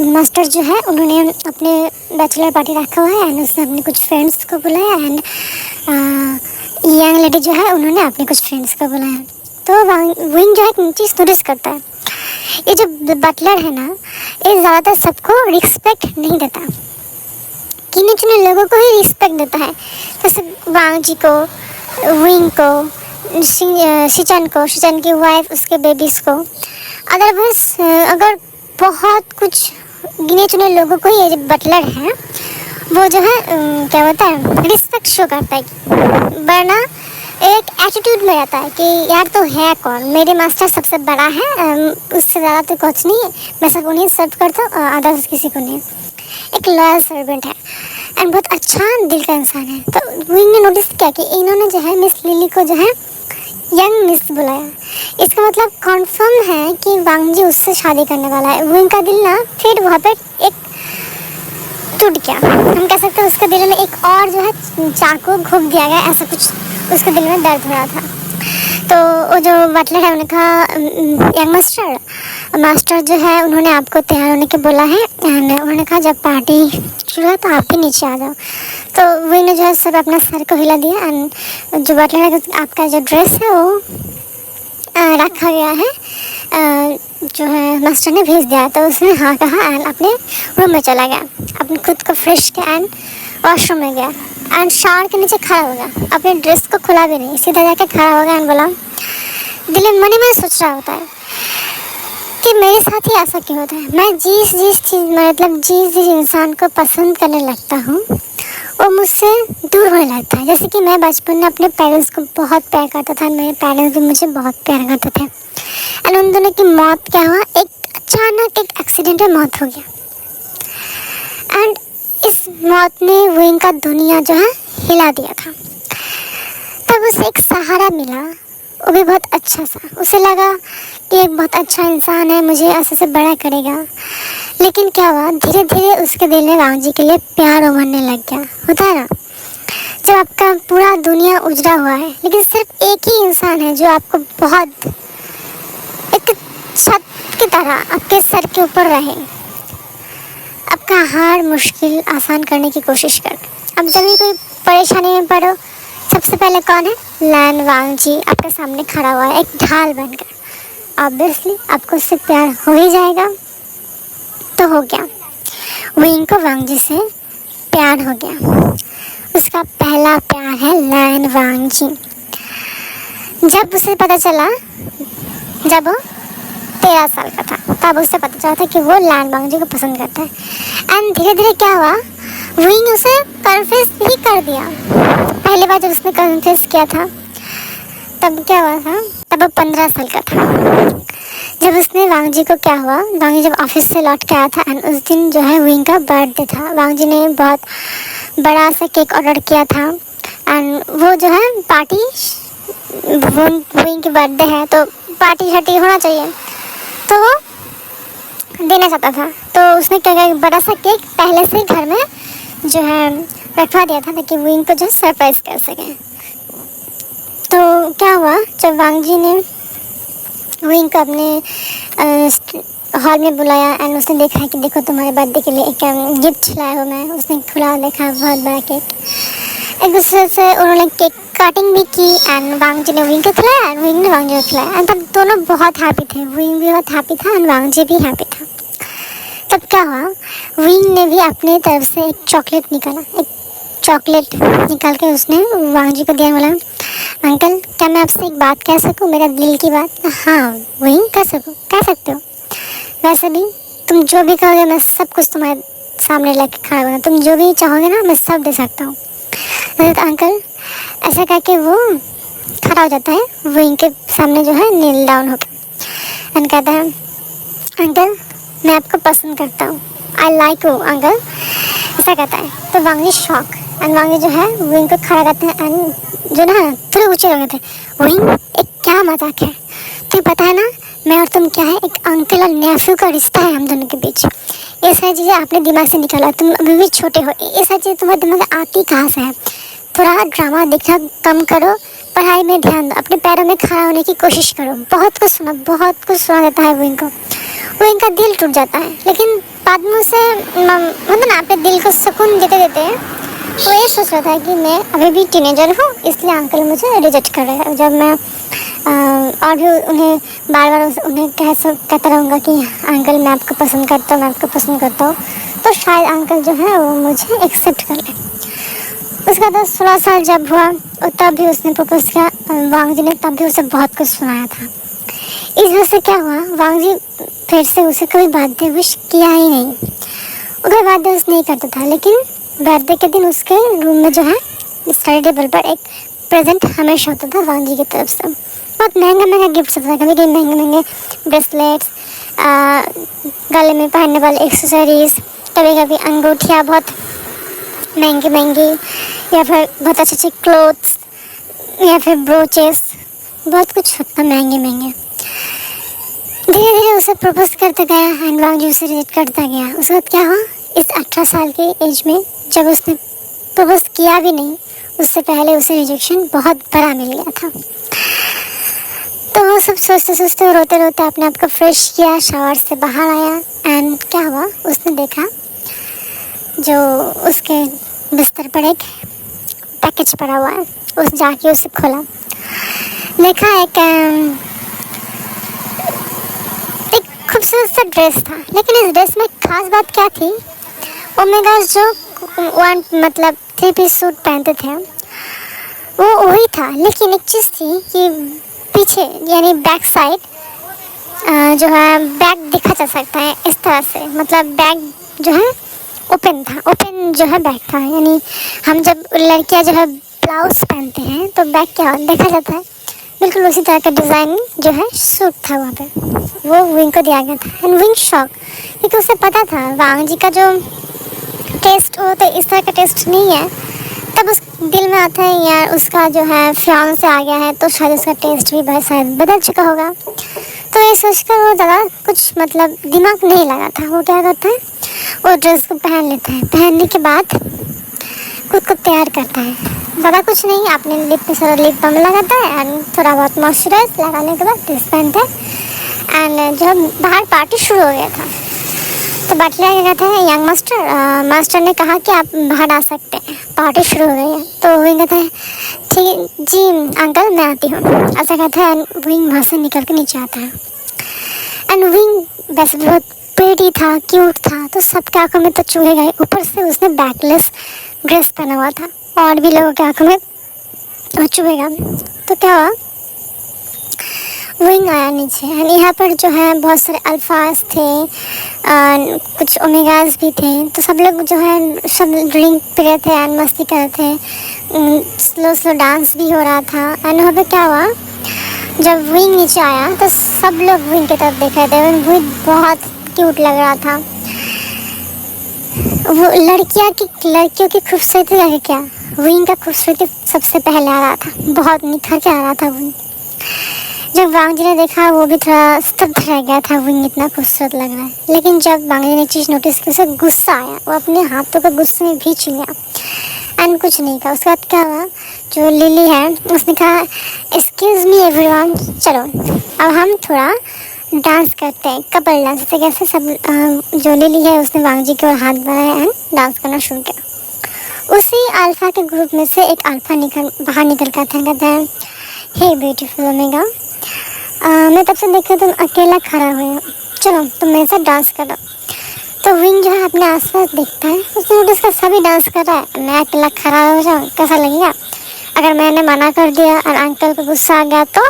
मास्टर जो है उन्होंने अपने बैचलर पार्टी रखा हुआ है एंड उसने अपने कुछ फ्रेंड्स को बुलाया एंड यंग लेडी जो है उन्होंने अपने कुछ फ्रेंड्स को बुलाया। तो विंग जो है एक चीज़ नोटिस करता है, ये जो बटलर है ना, ये ज़्यादातर सबको रिस्पेक्ट नहीं देता, गिने चुने लोगों को ही रिस्पेक्ट देता है। जैसे वांग जी को, विंग को, शिचन की वाइफ, उसके बेबीज़ को। अदरवाइज अगर बहुत कुछ गिने चुने लोगों को ये जो बटलर है वो जो है क्या होता है, रिस्पेक्ट शो करता है, वरना एक एटीट्यूड में रहता है कि यार तो है कौन, मेरे मास्टर सबसे बड़ा है, उससे ज़्यादा तो कुछ नहीं है, मैं सब उन्हें सर्व करता हूँ, अदर्स किसी को नहीं। एक लॉयल सर्वेंट है एंड बहुत अच्छा दिल का इंसान है। तो विंग ने नोटिस किया कि इन्होंने जो है मिस लिली को जो है यंग मिस बुलाया, इसका मतलब कॉन्फर्म है कि वांग जी उससे शादी करने वाला है। विंग का दिल ना फिर वहाँ पे एक टूट गया, हम कह सकते हैं उसके दिल में एक और जो है चाकू घुप दिया गया, ऐसा कुछ उसके दिल में दर्द हो रहा था। तो वो जो बटलर है उन्होंने कहा यंग मास्टर जो है उन्होंने आपको तैयार होने के बोला है एंड उन्होंने कहा जब पार्टी शुरू है तो आप भी नीचे आ जाओ। तो वही ने जो है सब अपना सर को हिला दिया एंड जो बटलर है आपका जो ड्रेस है वो रखा गया है, जो है मास्टर ने भेज दिया। तो उसने हाँ कहा एंड अपने रूम में चला गया, अपने खुद को फ्रेश किया एंड वॉशरूम में गया एंड शावर के नीचे खड़ा हो गया, अपने ड्रेस को खुला भी नहीं, सीधा जाके खड़ा हो गया एंड बोला, दिल में मन सोच रहा होता है कि मेरे साथ ही ऐसा क्यों होता है। मैं जिस चीज़ मतलब जिस इंसान को पसंद करने लगता हूँ वो मुझसे दूर होने लगता है। जैसे कि मैं बचपन में अपने पेरेंट्स को बहुत प्यार करता था, मेरे पेरेंट्स भी मुझे बहुत प्यार करते थे एंड उन दोनों की मौत क्या हुआ, एक अचानक एक एक्सीडेंट में मौत हो गया एंड इस मौत ने विंग का दुनिया जो है हिला दिया था। तब उसे एक सहारा मिला, वो भी बहुत अच्छा सा। उसे लगा कि एक बहुत अच्छा इंसान है, मुझे ऐसे से बड़ा करेगा। लेकिन क्या हुआ, धीरे धीरे उसके दिल में वांग जी के लिए प्यार उमड़ने लग गया। होता है ना, जब आपका पूरा दुनिया उजड़ा हुआ है लेकिन सिर्फ एक ही इंसान है जो आपको बहुत एक छत की तरह आपके सर के ऊपर रहे, आपका हर मुश्किल आसान करने की कोशिश कर। अब जब भी कोई परेशानी में पड़ो, सबसे पहले कौन है? लैन वांग जी आपके सामने खड़ा हुआ है, एक ढाल बनकर। ऑब्वियसली आपको उससे प्यार हो ही जाएगा। तो हो गया, विंग को वांग जी से प्यार हो गया। उसका पहला प्यार है लैन वांग जी। जब उसे पता चला, जब वो 13 साल का था, तब उसे पता चला था कि वो लैन वांग जी को पसंद करता है। एंड धीरे धीरे क्या हुआ, विंग उसे कन्फेस भी कर दिया। पहली बार जब उसने कन्फेस किया था तब क्या हुआ था, तब वो 15 साल का था। जब उसने वांग जी को, क्या हुआ, वांग जी जब ऑफिस से लौट के आया था एंड उस दिन जो है विंग का बर्थडे था। वांग जी ने बहुत बड़ा सा केक ऑर्डर किया था एंड वो जो है पार्टी, विंग की बर्थडे है तो पार्टी शार्टी होना चाहिए, तो वो देना चाहता था। तो उसने क्या किया, बड़ा सा केक पहले से घर में जो है रखवा दिया था ताकि विंग को जो सरप्राइज कर सके। तो क्या हुआ, जब वांग जी ने विंग को अपने हॉल में बुलाया एंड उसने देखा कि देखो तुम्हारे बर्थडे के लिए एक गिफ्ट लाया हूँ मैं। उसने खुला देखा बहुत बड़ा केक। एक दूसरे से उन्होंने केक कटिंग भी की एंड वांग जी ने विंग को खिलाया एंड विंग ने वांग जी को खिलाया एंड तब दोनों बहुत हैप्पी थे। विंग भी बहुत हैप्पी था एंड वांग जी भी हैप्पी था। तब क्या हुआ, विंग ने भी अपनी तरफ से एक चॉकलेट निकाला। एक चॉकलेट निकाल के उसने वांग जी को दिया। बोला, अंकल क्या मैं आपसे एक बात कह सकूँ, मेरा दिल की बात? हाँ विंग, कह सकते हो। वैसे भी तुम जो भी कहोगे मैं सब कुछ तुम्हारे सामने लेके खड़ा हूँ, तुम जो भी चाहोगे ना मैं सब दे सकता हूँ। तो अंकल ऐसा करके वो खड़ा हो जाता है विंग के सामने जो है, नील डाउन होकर एंड कहता है, अंकल मैं आपको पसंद करता हूँ, आई लाइक यू अंकल, ऐसा कहता है। तो वांग जी शॉक एंड वांग जी जो है विंग को खड़ा करते हैं एंड जो ना थोड़े ऊँचे हो गए थे, विंग एक क्या मजाक है, तुम्हें पता है ना मैं और तुम क्या है, एक अंकल और नेफ्यू का रिश्ता है हम दोनों के बीच। ये सारी चीज़ें आपने दिमाग से निकाला, तुम अभी भी छोटे हो, ये सारी चीज़ें तुम्हारे दिमाग में आती कहाँ से है? थोड़ा ड्रामा देखना कम करो, पढ़ाई में ध्यान दो, अपने पैरों में खड़ा होने की कोशिश करो। बहुत कुछ सुना देता है विंग को, विंग का दिल टूट जाता है। लेकिन बाद में उसे मतलब ना अपने दिल को सुकून देते देते वो ये सोच रहा था कि मैं अभी भी टीनेजर हूँ, इसलिए अंकल मुझे रिजेक्ट कर रहे हैं। जब मैं और भी उन्हें बार बार उन्हें कहता रहूँगा कि अंकल मैं आपको पसंद करता हूँ, मैं आपको पसंद करता हूँ, तो शायद अंकल जो है वो मुझे एक्सेप्ट कर ले। उसका 16 साल जब हुआ तब भी उसने प्रपोज किया वांग जी ने, तब भी उसे बहुत कुछ सुनाया था। इस वजह से क्या हुआ, वांग जी फिर से उसे कभी बर्थडे विश किया ही नहीं, उसके बर्थडे विश नहीं करता था। लेकिन बर्थडे के दिन उसके रूम में जो है स्टडी टेबल पर एक प्रेजेंट हमेशा होता था वांग जी की तरफ से। बहुत महंगा गिफ्ट होता था, कभी कभी महंगे ब्रेसलेट्स, गले में पहनने वाले एक्सेसरीज, कभी कभी अंगूठियाँ बहुत महंगी, या फिर बहुत अच्छे क्लोथ्स, या फिर ब्रोचेस, बहुत कुछ होता महंगे। धीरे धीरे उसे प्रपोज करता गया एंड वांग जी उसे रिजेक्ट करता गया। उसके बाद क्या हुआ, इस 18 साल के एज में जब उसने प्रपोज किया भी नहीं, उससे पहले उसे रिजेक्शन बहुत बड़ा मिल गया था। तो वो सब सोचते रोते अपने आप को फ्रेश किया, शावर से बाहर आया एंड क्या हुआ, उसने देखा जो उसके बिस्तर पर एक पैकेज पड़ा हुआ है। उस जाके उसे खोला, देखा एक खूबसूरत सा ड्रेस था। लेकिन इस ड्रेस में खास बात क्या थी, ओमेगा जो मतलब 3 पीस सूट पहनते थे वो वही था। लेकिन एक चीज़ थी कि पीछे यानी बैक साइड जो है बैग देखा जा सकता है इस तरह से, मतलब बैग जो है ओपन जो है बैग था। यानी हम जब लड़कियां जो है ब्लाउज पहनते हैं तो बैग क्या देखा जाता है, बिल्कुल उसी तरह का डिज़ाइन जो है सूट था वहाँ पे, वो विंग को दिया गया था। एंड विंग शॉक, क्योंकि उसे पता था वांग जी का जो टेस्ट वो तो इस तरह का टेस्ट नहीं है। तब उस दिल में आता है यार उसका जो है फियांसे आ गया है तो शायद उसका टेस्ट भी भाई शायद बदल चुका होगा। तो ये सोचकर वो ज़्यादा कुछ मतलब दिमाग नहीं लगा था। वो क्या करता है, वो ड्रेस को पहन लेता है। पहनने के बाद खुद को तैयार करता है। ज़्यादा कुछ नहीं, अपने लिप पे सारा लिप बाम लगाता है एंड थोड़ा बहुत मॉइस्चराइज लगाने के बाद ड्रेस पहनता है। एंड जब बाहर पार्टी शुरू हो गया था तो बटलर क्या कहता है, यंग मास्टर ने कहा कि आप बाहर आ सकते हैं, पार्टी शुरू हो गई है। तो विंग कहता है ठीक जी अंकल मैं आती हूँ, ऐसा कहता है। एंड विंग वहाँ से निकल के नीचे आता है। एंड विंग वैसे बहुत प्रेटी था, क्यूट था, तो सबके आंखों में तो चूहे गए। ऊपर से उसने बैकलेस ड्रेस पहना हुआ था और भी लोगों के आंखों में वो चूहेगा। तो क्या हुआ, विंग आया नीचे एंड यहाँ पर जो है बहुत सारे अल्फाज थे, कुछ ओमेगाज भी थे। तो सब लोग जो है सब ड्रिंक पी रहे थे एंड मस्ती कर रहे थे। स्लो स्लो डांस भी हो रहा था। एंड वहाँ पे क्या हुआ, जब विंग नीचे आया तो सब लोग विंग की तरफ देख रहे थे। विंग बहुत क्यूट लग रहा था। वो लड़कियों की खूबसूरती है क्या, विंग का खूबसूरती सबसे पहले आ रहा था, बहुत निखर के आ रहा था विंग। जब वांग जी ने देखा वो भी थोड़ा स्तब्ध रह गया था, विंग इतना खूबसूरत लग रहा है। लेकिन जब वांग जी ने चीज़ नोटिस की, उसे गुस्सा आया, वो अपने हाथों को गुस्से में भींच लिया एंड कुछ नहीं कहा। उसके बाद क्या हुआ, जो लिली है उसने कहा एक्सक्यूज़ मी एवरीवन, चलो अब हम थोड़ा डांस करते हैं, कपल डांस। जैसे कैसे सब जो लिली है उसने वांग जी की ओर हाथ बढ़ाया एंड डांस करना शुरू किया। उसी अल्फा के ग्रुप में से एक अल्फा बाहर निकल कर था, कहता है हे ब्यूटीफुल ओमेगा, मैं तब से देखा तुम अकेला खड़ा हुए हो, चलो तुम मेरे साथ डांस करो। तो विंग जो है अपने आसपास देखता है, उसने नोटिस का सभी डांस कर रहा है, मैं अकेला खड़ा हो जाऊँ कैसा लगेगा। अगर मैंने मना कर दिया और अंकल को गुस्सा आ गया तो,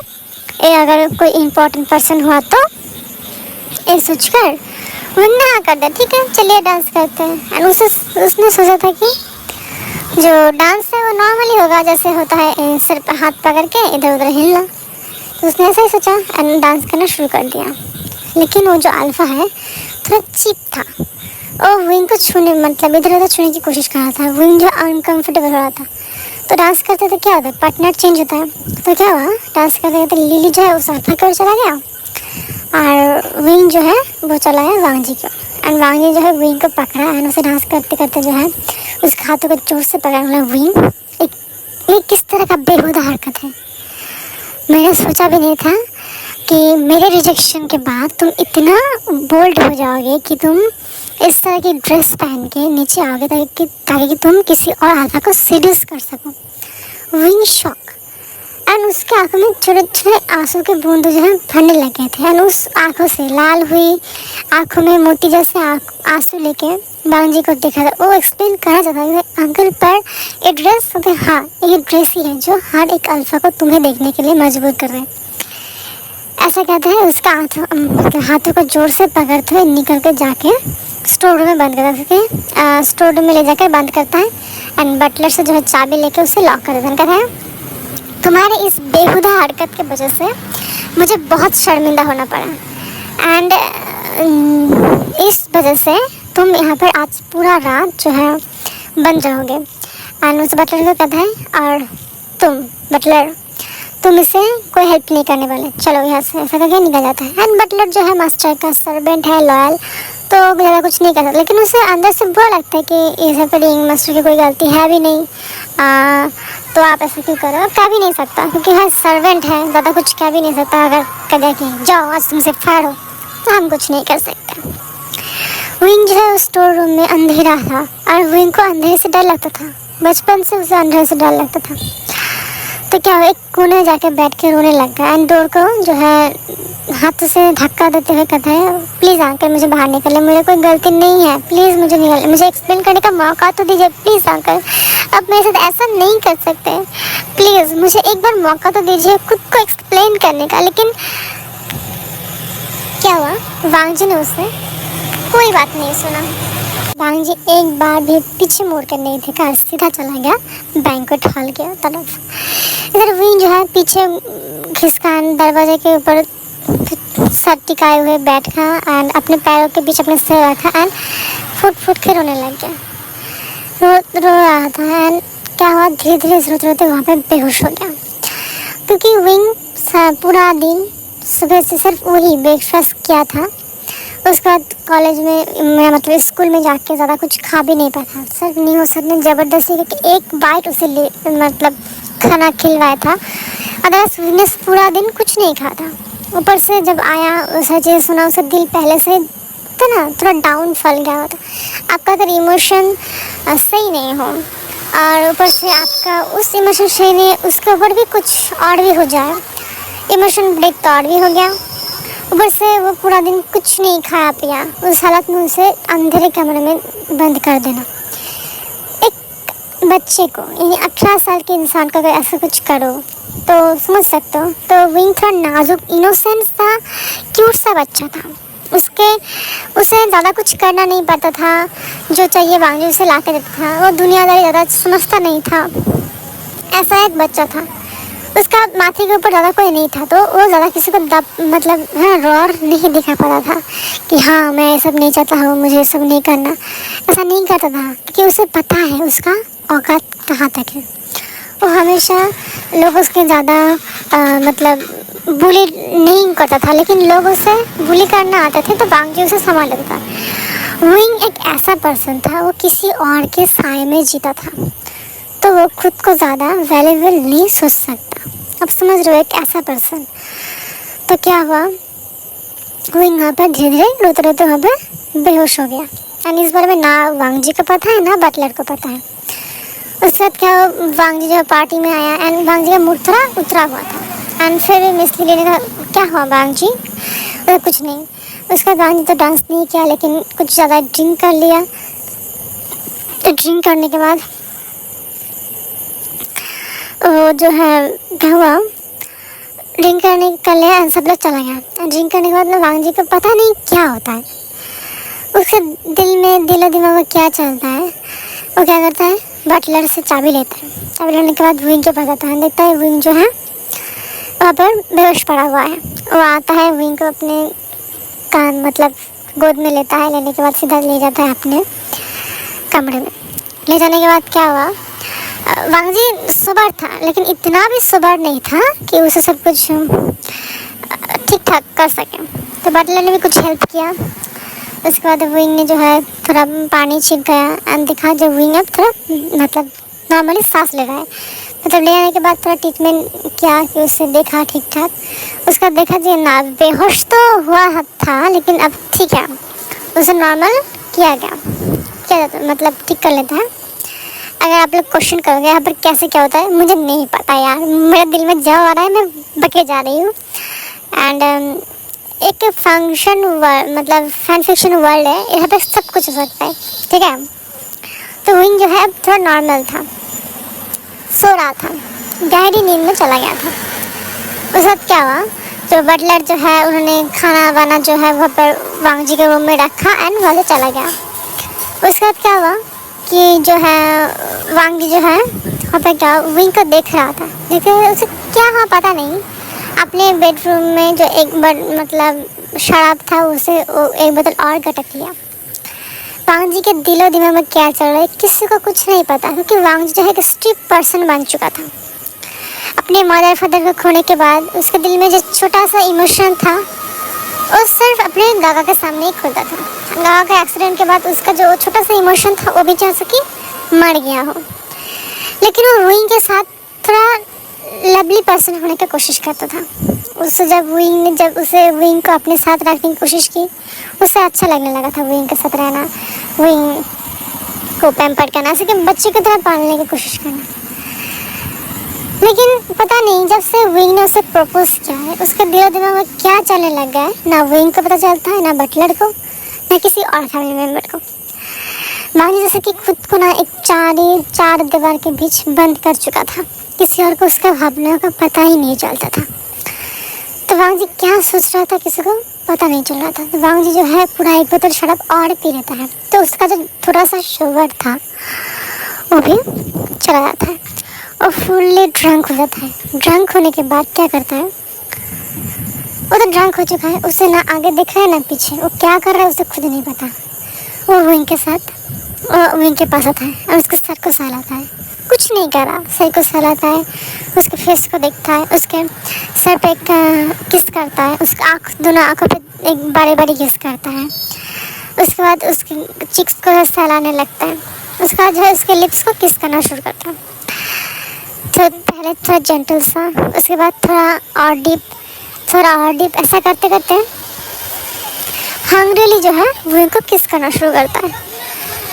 अगर कोई इम्पोर्टेंट पर्सन हुआ तो, ये सोचकर विंग ने हाँ कर दिया, ठीक है चलिए डांस करते हैं। एंड उसने सोचा था कि जो डांस है वो नॉर्मली होगा, जैसे होता है सिर पर हाथ पकड़ के इधर उधर हिलना। तो उसने ऐसा ही सोचा एंड डांस करना शुरू कर दिया। लेकिन वो जो अल्फा है थोड़ा चीप था, और विंग को छूने मतलब इधर उधर छूने की कोशिश कर रहा था। विंग जो अनकम्फर्टेबल हो रहा था। तो डांस करते तो क्या होता है, पार्टनर चेंज होता है। तो क्या हुआ, डांस करते करते लिली जो है उस अल्फा की ओर चला गया और विंग जो है वो चला गया वांग जी की ओर। एंड वांग जी जो है विंग को पकड़ा एंड उसे डांस करते करते जो है उसके हाथों को जोर से पकड़ा। विंग एक किस तरह का बेहुदा हरकत है, मैंने सोचा भी नहीं था कि मेरे रिजेक्शन के बाद तुम इतना बोल्ड हो जाओगे कि तुम इस तरह की ड्रेस पहन के नीचे आओगे ताकि तुम किसी और अल्फा को सीड्यूस कर सको। विंग शॉक एंड उसके आंखों में छोटे छोटे आंसू के बूंद जो है भरने लगे थे। एंड उस आंखों से लाल हुई आंखों में मोती जैसे आंसू लेके वांग जी को देखा था। वो एक्सप्लेन करना चाहता था अंकल पर ये ड्रेस, हाँ ये ड्रेस ही है जो हर एक अल्फा को तुम्हें देखने के लिए मजबूर कर रहे हैं, ऐसा कहते हैं। उसका हाथों को जोर से पकड़ते हुए निकल कर जाके स्टोर रूम में बंद करता है। स्टोर रूम में ले जाकर बंद करता है एंड बटलर से जो है चाबी लेके उसे लॉक कर देता है। कहता है तुम्हारे इस बेहुदा हरकत की वजह से मुझे बहुत शर्मिंदा होना पड़ा एंड इस वजह से तुम यहाँ पर आज पूरा रात जो है बंद रहोगे। एंड उस बटलर को कहता है और तुम बटलर तुम इसे कोई हेल्प नहीं करने वाले, चलो यहाँ से, ऐसा करके निकल जाता है। एंड बटलर जो है मास्टर का सर्वेंट है, लॉयल, तो ज़्यादा कुछ नहीं करता। लेकिन उसे अंदर से बुरा लगता है कि इस पर मास्टर की कोई गलती है भी नहीं, तो आप ऐसा क्यों करो। अब कह भी नहीं सकता क्योंकि है सर्वेंट है, ज़्यादा कुछ कह भी नहीं सकता। अगर कह दे कि जाओ आज तुमसे फाड़ हो तो हम कुछ नहीं कर सकते। विंग जो है उस स्टोर रूम में अंधेरा था और विंग को अंधेरे से डर लगता था, बचपन से उसे अंधेरे से डर लगता था। तो क्या एक कोने जाके बैठ के रोने लग गया एंड डोर को जो है हाथ से धक्का देते हुए कहता है प्लीज़ अंकल मुझे बाहर निकले, मेरी कोई गलती नहीं है, प्लीज़ मुझे निकल, मुझे एक्सप्लेन करने का मौका तो दीजिए प्लीज़ अंकल, अब मेरे साथ ऐसा नहीं कर सकते, प्लीज़ मुझे एक बार मौका तो दीजिए खुद को एक्सप्लेन करने का। लेकिन क्या हुआ, वांग जी ने उससे कोई बात नहीं सुना। वांग जी एक बार भी पीछे मुड़ कर नहीं देखा, सीधा चला गया बैंक्वेट हॉल की तरफ। इधर विंग जो है पीछे खिसकान दरवाजे के ऊपर सर टिकाए हुए बैठा एंड अपने पैरों के बीच अपने सिर रखा एंड फुट फुट के रोने लग गया, रो रहा था। एंड क्या हुआ, धीरे धीरे रोते रोते वहाँ पे बेहोश हो गया। क्योंकि विंग पूरा दिन सुबह से सिर्फ वही ब्रेकफास्ट किया था। उसके बाद कॉलेज में मतलब स्कूल में जाके ज़्यादा कुछ खा भी नहीं पाया था। सर नीहो सर ने ज़बरदस्ती करके एक बाइट उसे मतलब खाना खिलवाया था। अदरवाइज विनेस पूरा दिन कुछ नहीं खाया था। ऊपर से जब आया उसे चीज़ सुना, उसका दिल पहले से था ना थोड़ा डाउन फल गया होता। आपका अगर इमोशन सही नहीं हो और ऊपर से आपका उस इमोशन सही नहीं, उसके ऊपर भी कुछ और भी हो जाए, इमोशन ब्रेक तो और भी हो गया। ऊपर से वो पूरा दिन कुछ नहीं खाया पिया, उस हालत में उसे अंधेरे कमरे में बंद कर देना। एक बच्चे को यानी 18 साल के इंसान को अगर ऐसा कुछ करो तो समझ सकते हो। तो विंग थोड़ा नाजुक इनोसेंस था, क्यूट सा बच्चा था। उसे ज़्यादा कुछ करना नहीं पड़ता था, जो चाहिए वांगी उसे ला के देता था। वो दुनियादारी ज़्यादा समझता नहीं था, ऐसा एक बच्चा था। उसका माथे के ऊपर ज़्यादा कोई नहीं था, तो वो ज़्यादा किसी को मतलब हाँ रोर नहीं दिखा पाता था कि हाँ मैं ये सब नहीं चाहता हूँ, मुझे ये सब नहीं करना। ऐसा नहीं करता था क्योंकि उसे पता है उसका औकात कहाँ तक है। वो हमेशा लोग उसके ज़्यादा मतलब बुली नहीं करता था, लेकिन लोग उसे बुली करना आते थे तो वांगजी उसे संभाल लेता था। विंग एक ऐसा पर्सन था, वो किसी और के साए में जीता था, तो वो खुद को ज़्यादा वैल्यूएबल नहीं सोच सकता। अब समझ रहे हो, एक ऐसा पर्सन। तो क्या हुआ, विंग वहाँ पर धीरे धीरे रोते रोते वहाँ पर बेहोश हो गया। एंड इस बारे में ना वांगजी को पता है ना बटलर को पता है। उसके बाद क्या हुआ, वांगजी जो पार्टी में आया एंड वांगजी का मूड थोड़ा उतरा हुआ था। एंड फिर मिस ली लेने का क्या हुआ वांगजी, कुछ नहीं। उसका वांगजी तो डांस नहीं किया, लेकिन कुछ ज़्यादा ड्रिंक कर लिया। तो ड्रिंक करने के बाद वो जो है क्या हुआ, ड्रिंक करने कर लिया एंड सब लोग चला गया। ड्रिंक करने के बाद में वांगजी को पता नहीं क्या होता है, उसके दिलो दिमाग में क्या चलता है। वो क्या करता है, बटलर से चाबी लेता है। चाबी लेने के बाद विंग के पास आता है, देखता है विंग जो है वहाँ पर बेहोश पड़ा हुआ है। वो आता है, विंग को अपने कान मतलब गोद में लेता है। लेने के बाद सीधा ले जाता है अपने कमरे में। ले जाने के बाद क्या हुआ, वांगजी सोबर था, लेकिन इतना भी सोबर नहीं था कि उसे सब कुछ ठीक ठाक कर सके। तो बटलर ने भी कुछ हेल्प किया। उसके बाद विंग ने जो है थोड़ा पानी छिड़काया एंड दिखा जो विंग अब थोड़ा मतलब नॉर्मली सांस ले रहा है। मतलब ले आने के बाद थोड़ा ट्रीटमेंट किया कि उसे देखा ठीक ठाक। उसका देखा जी ना बेहोश तो हुआ था, लेकिन अब ठीक है, उसे नॉर्मल किया गया। क्या जाता है मतलब ठीक कर लेता है। अगर आप लोग क्वेश्चन करोगे यहाँ पर कैसे क्या होता है, मुझे नहीं पता यार, मेरे दिल में जो आ रहा है मैं बके जा रही हूँ। एंड एक फंक्शन वर्ल्ड मतलब फैन फिक्शन वर्ल्ड है, यहाँ पे सब कुछ हो सकता है, ठीक है। तो विंग जो है अब थोड़ा नॉर्मल था, सो रहा था, गहरी नींद में चला गया था। उस वक्त क्या हुआ, जो बटलर जो है उन्होंने खाना वाना जो है वहाँ पर वांगजी के रूम में रखा एंड वहाँ से चला गया। उसके बाद क्या हुआ कि जो है वांगजी जो है वहाँ पर क्या विंग को देख रहा था, देखते उसे क्या हुआ पता नहीं। अपने बेडरूम में जो एक मतलब शराब था उसे एक बोतल और गटक लिया। वांगजी के दिलो दिमाग में क्या चल रहा है किसी को कुछ नहीं पता, क्योंकि वांगजी जो है एक स्ट्रिक्ट पर्सन बन चुका था। अपने मदर फादर को खोने के बाद उसके दिल में जो छोटा सा इमोशन था वो सिर्फ अपने दादा के सामने ही खुलता था। दादा के एक्सीडेंट के बाद उसका जो छोटा सा इमोशन था वो भी जैसे कि मर गया हो। लेकिन वो विंग के साथ थोड़ा लवली पर्सन होने की कोशिश करता था। उससे जब उसे विंग को अपने साथ रखने की कोशिश की, उसे अच्छा लगने लगा था विंग के साथ रहना, विंग को पैम्पर करना, ऐसे कि बच्चे की तरह पालने की कोशिश करना। लेकिन पता नहीं जब से विंग ने उसे प्रपोज किया है उसके दिलो दिमाग में क्या चलने लग गया है, ना विंग को पता चलता है, ना बटलर को, ना किसी और फैमिली मेम्बर को। वांगजी जैसे कि खुद को ना एक चार दीवार के बीच बंद कर चुका था, किसी और को उसका भावनाओं का पता ही नहीं चलता था। तो वांगजी क्या सोच रहा था किसी को पता नहीं चल रहा था। तो वांगजी जो है पूरा एक बोतल शराब और पी लेता है, तो उसका जो थोड़ा सा शुगर था वो भी चला जाता है और फुल्ली ड्रंक हो जाता है। ड्रंक होने के बाद क्या करता है, वो तो ड्रंक हो चुका है, उसे ना आगे दिख रहा है ना पीछे, वो क्या कर रहा है उसे खुद नहीं पता। वो विंग के साथ विंग के पास आता है और उसके सर को सहलाता है। कुछ नहीं कर रहा, सर को सहलाता है, उसके फेस को देखता है, उसके सर पे एक किस करता है, उसके दोनों आँखों पे एक बड़े बड़े किस करता है। उसके बाद उसके चिक्स को सहलाने लगता है। उसके बाद जो है उसके लिप्स को किस करना शुरू करता है। तो पहले थोड़ा जेंटल सा, उसके बाद थोड़ा और डीप ऐसा करते करते हंग्रीली जो है वो इनको किस करना शुरू करता है।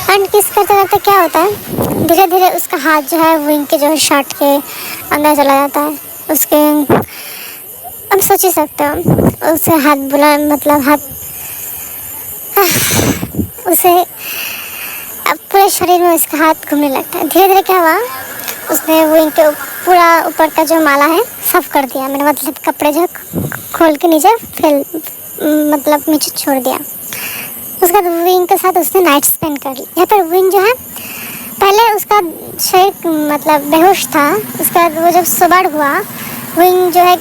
एंड किस करते करते क्या होता है, धीरे धीरे उसका हाथ जो है विंग के जो है शर्ट के अंदर चला जाता है। उसके हम सोच ही सकते हो, उसे हाथ बुला मतलब हाथ उसे अब पूरे शरीर में उसका हाथ घूमने लगता है। धीरे धीरे क्या हुआ, उसने विंग के पूरा ऊपर का जो माला है साफ कर दिया। मैंने मतलब कपड़े जो खोल के नीचे मतलब नीचे छोड़ दिया। उसके बाद विंग के साथ उसने नाइट स्पेंड कर ली। यहाँ पर विंग जो है पहले उसका शरीर मतलब बेहोश था। उसके बाद वो जब सुबह हुआ विंग जो है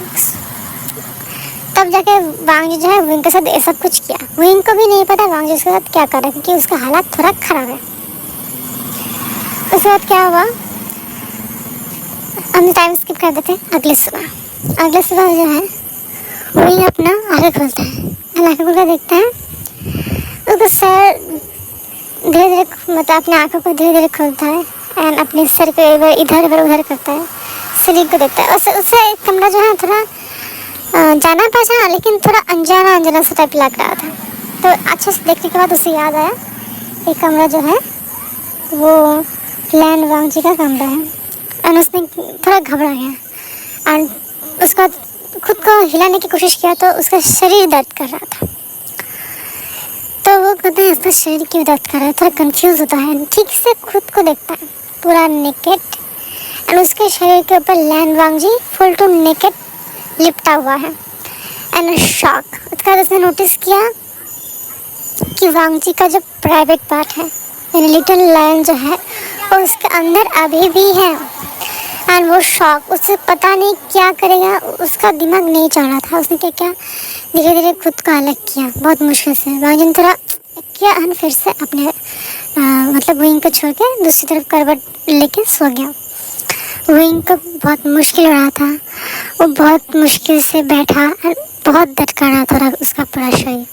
तब जाके वांग जो है विंग के साथ ये सब कुछ किया। विंग को भी नहीं पता वांग उसके साथ क्या कर रहा है, क्योंकि उसका हालात थोड़ा ख़राब है। उसके बाद क्या हुआ, हम टाइम स्किप कर देते हैं। अगले सुबह जो है विंग अपना आँखें खोलता है। आँखें खोल कर देखता है, उसका सर धीरे धीरे मतलब अपने आँखों को धीरे धीरे खोलता है एंड अपने सर को इधर उधर करता है, शरीर को देखता है। उससे कमरा जो है थोड़ा जाना पहचाना लेकिन थोड़ा अनजाना सा टाइप लग रहा था। तो अच्छे से देखने के बाद उसे याद आया ये कमरा जो है वो लैन वांग जी का कमरा है। एंड उसने थोड़ा घबरा गया एंड उसका खुद को हिलाने की कोशिश किया तो उसका शरीर दर्द कर रहा था। तो वो कहते हैं इसका शरीर क्यों दर्द कर रहा है, थोड़ा कंफ्यूज होता है। ठीक से खुद को देखता है पूरा नेकेड एंड उसके शरीर के ऊपर लैन वांग जी फुल टू नेकेड लिपटा हुआ है एंड शॉक। उसके बाद उसने नोटिस किया कि वांग जी का जो प्राइवेट पार्ट है यानी लिटिल लायन जो है वो उसके अंदर अभी भी है एंड वो शॉक, उसे पता नहीं क्या करेगा, उसका दिमाग नहीं चल रहा था। उसने क्या धीरे धीरे खुद को अलग किया बहुत मुश्किल से। वांग जी ने थोड़ा किया एंड फिर से अपने मतलब विंग को छोड़ के दूसरी तरफ करवट लेके सो गया। विंग को बहुत मुश्किल हो रहा था, वो बहुत मुश्किल से बैठा और बहुत दर्द कर रहा था उसका पूरा शरीर।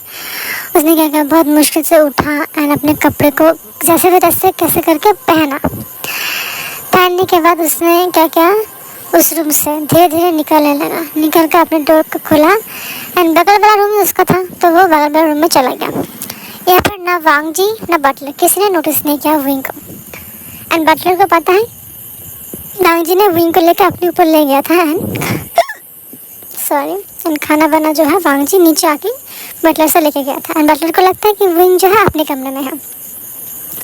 उसने क्या किया, बहुत मुश्किल से उठा एंड अपने कपड़े को जैसे भी तैसे कैसे करके पहनने के बाद उसने क्या किया, उस रूम से धीरे धीरे निकलने लगा। निकल कर अपने डोर को खोला एंड बगल वाला रूम उसका था तो वो बगल वाला रूम में चला गया। यहाँ पर ना वांग जी ना बटलर किसी ने नोटिस नहीं किया विंग को। एंड बटलर को पता है वांग जी ने विंग को लेकर अपने ऊपर ले गया था एंड खाना बना जो है वांग जी नीचे आके बटलर से लेके गया था। एंड बटलर को लगता है कि विंग जो है अपने कमरे में है।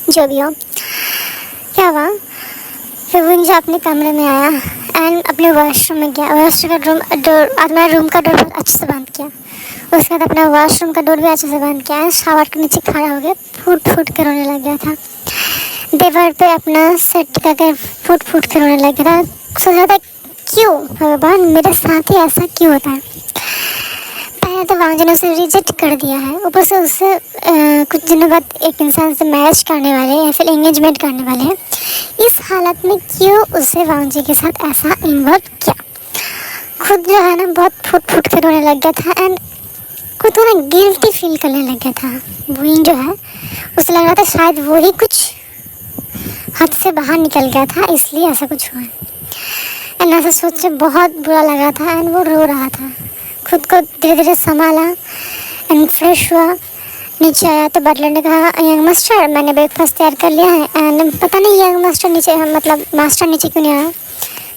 जो भी हो, क्या हुआ फिर विंग जो अपने कमरे में आया एंड अपने वॉशरूम में गया। वॉशरूम का अपना रूम का डोर बहुत अच्छे से बंद किया। उसके बाद अपना वॉशरूम का डोर भी अच्छे से बंद किया। शावर के नीचे खड़ा हो गया, फूट कर रोने लग गया था। दीवार पे अपना सेट टिका कर फूट कर रोने लग गया था। सोच रहा था क्यों भगवान मेरे साथ ही ऐसा क्यों होता है। पहले तो वांग जी ने उसे रिजेक्ट कर दिया है, ऊपर से उससे कुछ दिनों बाद एक इंसान से मैरिज करने वाले या फिर एंगेजमेंट करने वाले हैं। इस हालत में क्यों उसे वांग जी के साथ ऐसा इन्वॉल्व किया। खुद जो है ना बहुत फूट कर रोने लग गया था एंड खुद को ना गिल्टी फील करने लग गया था। विंग जो है उसे लग रहा था शायद वो ही कुछ हाथ से बाहर निकल गया था इसलिए ऐसा कुछ हुआ एंड ऐसा सोच के बहुत बुरा लग रहा था एंड वो रो रहा था। खुद को धीरे धीरे संभाला एंड फ्रेश हुआ, नीचे आया तो बटलर ने कहा यंग मास्टर मैंने ब्रेकफास्ट तैयार कर लिया है। एंड पता नहीं यंग मास्टर नीचे मतलब मास्टर नीचे क्यों नहीं आया।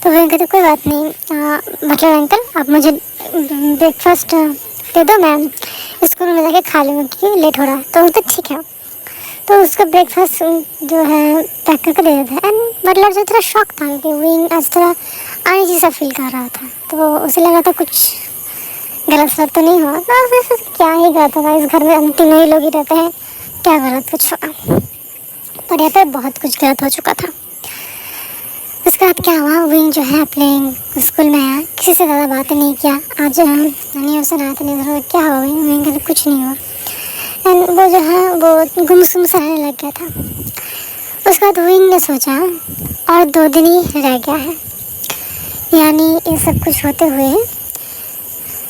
तो वो कहते कोई बात नहीं बटलर अंकल आप मुझे ब्रेकफास्ट दे दो, मैं स्कूल में जाके खा लूँगी क्योंकि लेट हो रहा है। तो तो ठीक है, तो उसका ब्रेकफास्ट जो है पैक करके दे देते हैं। एंड बटलर जो थोड़ा शॉक था कि विंग आज थोड़ा अनईजी सा फील कर रहा था, तो उसे लगा था कुछ गलत सब तो नहीं हुआ। तो क्या ही गलत होगा, इस घर में हम तीनों ही लोग ही रहते हैं, क्या गलत कुछ होगा। पर यहाँ पे बहुत कुछ गलत हो चुका था। उसके बाद क्या हुआ, विंग जो है अपने स्कूल में आया, किसी से ज़्यादा बातें नहीं किया। आज नहीं उसे नहा नहीं क्या हुआ विंग कहते कुछ नहीं हुआ। एंड वो जो है वो गुमसुम सा रहने लग गया था। उसके बाद विंग ने सोचा और 2 दिन ही रह गया है, यानी ये सब कुछ होते हुए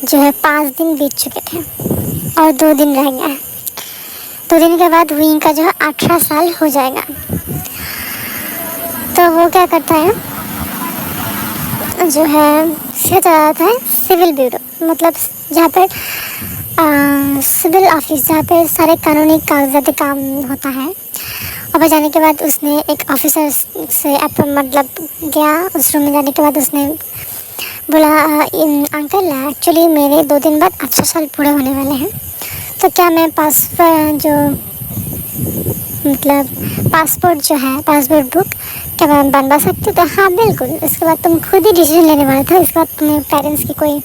जो है 5 दिन बीत चुके थे और 2 दिन रह गया है। 2 दिन के बाद विंग का जो है 18 साल हो जाएगा। तो वो क्या करता है, जो है सीधा चला जाता है सिविल ब्यूरो, मतलब जहाँ पर सिविल ऑफिस, जहाँ पर सारे कानूनी कागजाती काम होता है। और जाने के बाद उसने एक ऑफिसर से मतलब गया, उस रूम में जाने के बाद उसने बोला, अंकल एक्चुअली मेरे 2 दिन बाद 18 साल पूरे होने वाले हैं, तो क्या मैं पासपोर्ट जो है, पासपोर्ट बुक क्या मैं बनवा सकती हूँ? तो हाँ बिल्कुल। इसके बाद तुम खुद ही डिसीजन लेने वाला था, इसके बाद तुम्हें पेरेंट्स की कोई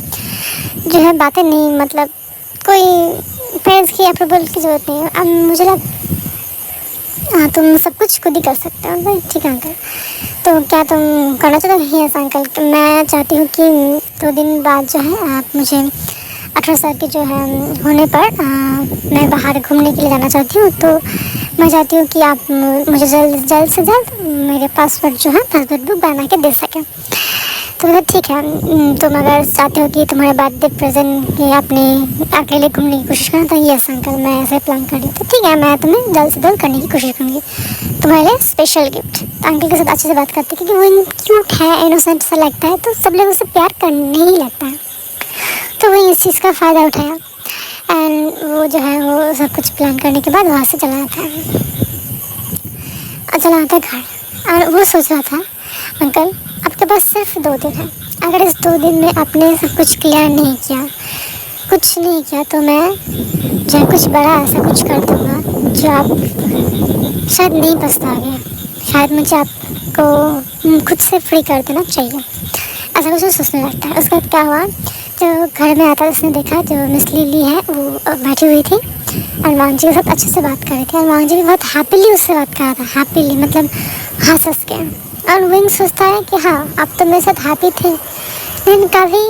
जो है बातें नहीं, मतलब कोई पेरेंट्स की अप्रूवल की ज़रूरत नहीं है। अब मुझे हाँ तुम सब कुछ खुद ही कर सकते हो। भाई ठीक है अंकल, तो क्या तुम करना चाहते हो? यस अंकल, मैं चाहती हूँ कि 2 दिन बाद जो है आप मुझे 18 साल के जो है होने पर मैं बाहर घूमने के लिए जाना चाहती हूँ, तो मैं चाहती हूँ कि आप मुझे जल्द से जल्द मेरे पासपोर्ट जो है पासपोर्ट बुक बना के दे सकें। तो मतलब ठीक है, तुम अगर चाहते हो कि तुम्हारे बर्थडे प्रेजेंट ये अपने अकेले घूमने की कोशिश करना, तो यस अंकल मैं ऐसे प्लान कर रही हूँ। तो ठीक है, मैं तुम्हें जल्द से जल्द करने की कोशिश करूँगी, तुम्हारे लिए स्पेशल गिफ्ट। तो अंकल के साथ अच्छे से बात करते क्योंकि वो क्यूट है, इनोसेंट सा लगता है, तो सब लोग उससे प्यार करने ही लगता है। तो वो इस चीज़ का फ़ायदा उठाया एंड वो जो है वो सब कुछ प्लान करने के बाद वहाँ से चला आता है घर। और वो सोच रहा था, अंकल आपके पास सिर्फ 2 दिन है, अगर इस 2 दिन में आपने सब कुछ क्लियर नहीं किया, कुछ नहीं किया, तो मैं जो है कुछ बड़ा ऐसा कुछ कर दूँगा जो आप शायद नहीं पछताओगे, शायद मुझे आपको खुद से फ्री कर देना चाहिए। ऐसा कुछ सोचने लगता है। उसके बाद क्या हुआ, जो घर में आता उसने देखा जो मिस लिली है वो बैठी हुई थी और वांग जी के साथ अच्छे से बात कर रही थी, और वांग जी भी बहुत हैप्पीली उससे बात कर रहा था, हैप्पीली मतलब हंस के। और विंग सोचता है कि हाँ अब तो मेरे साथ हैप्पी थे, लेकिन कभी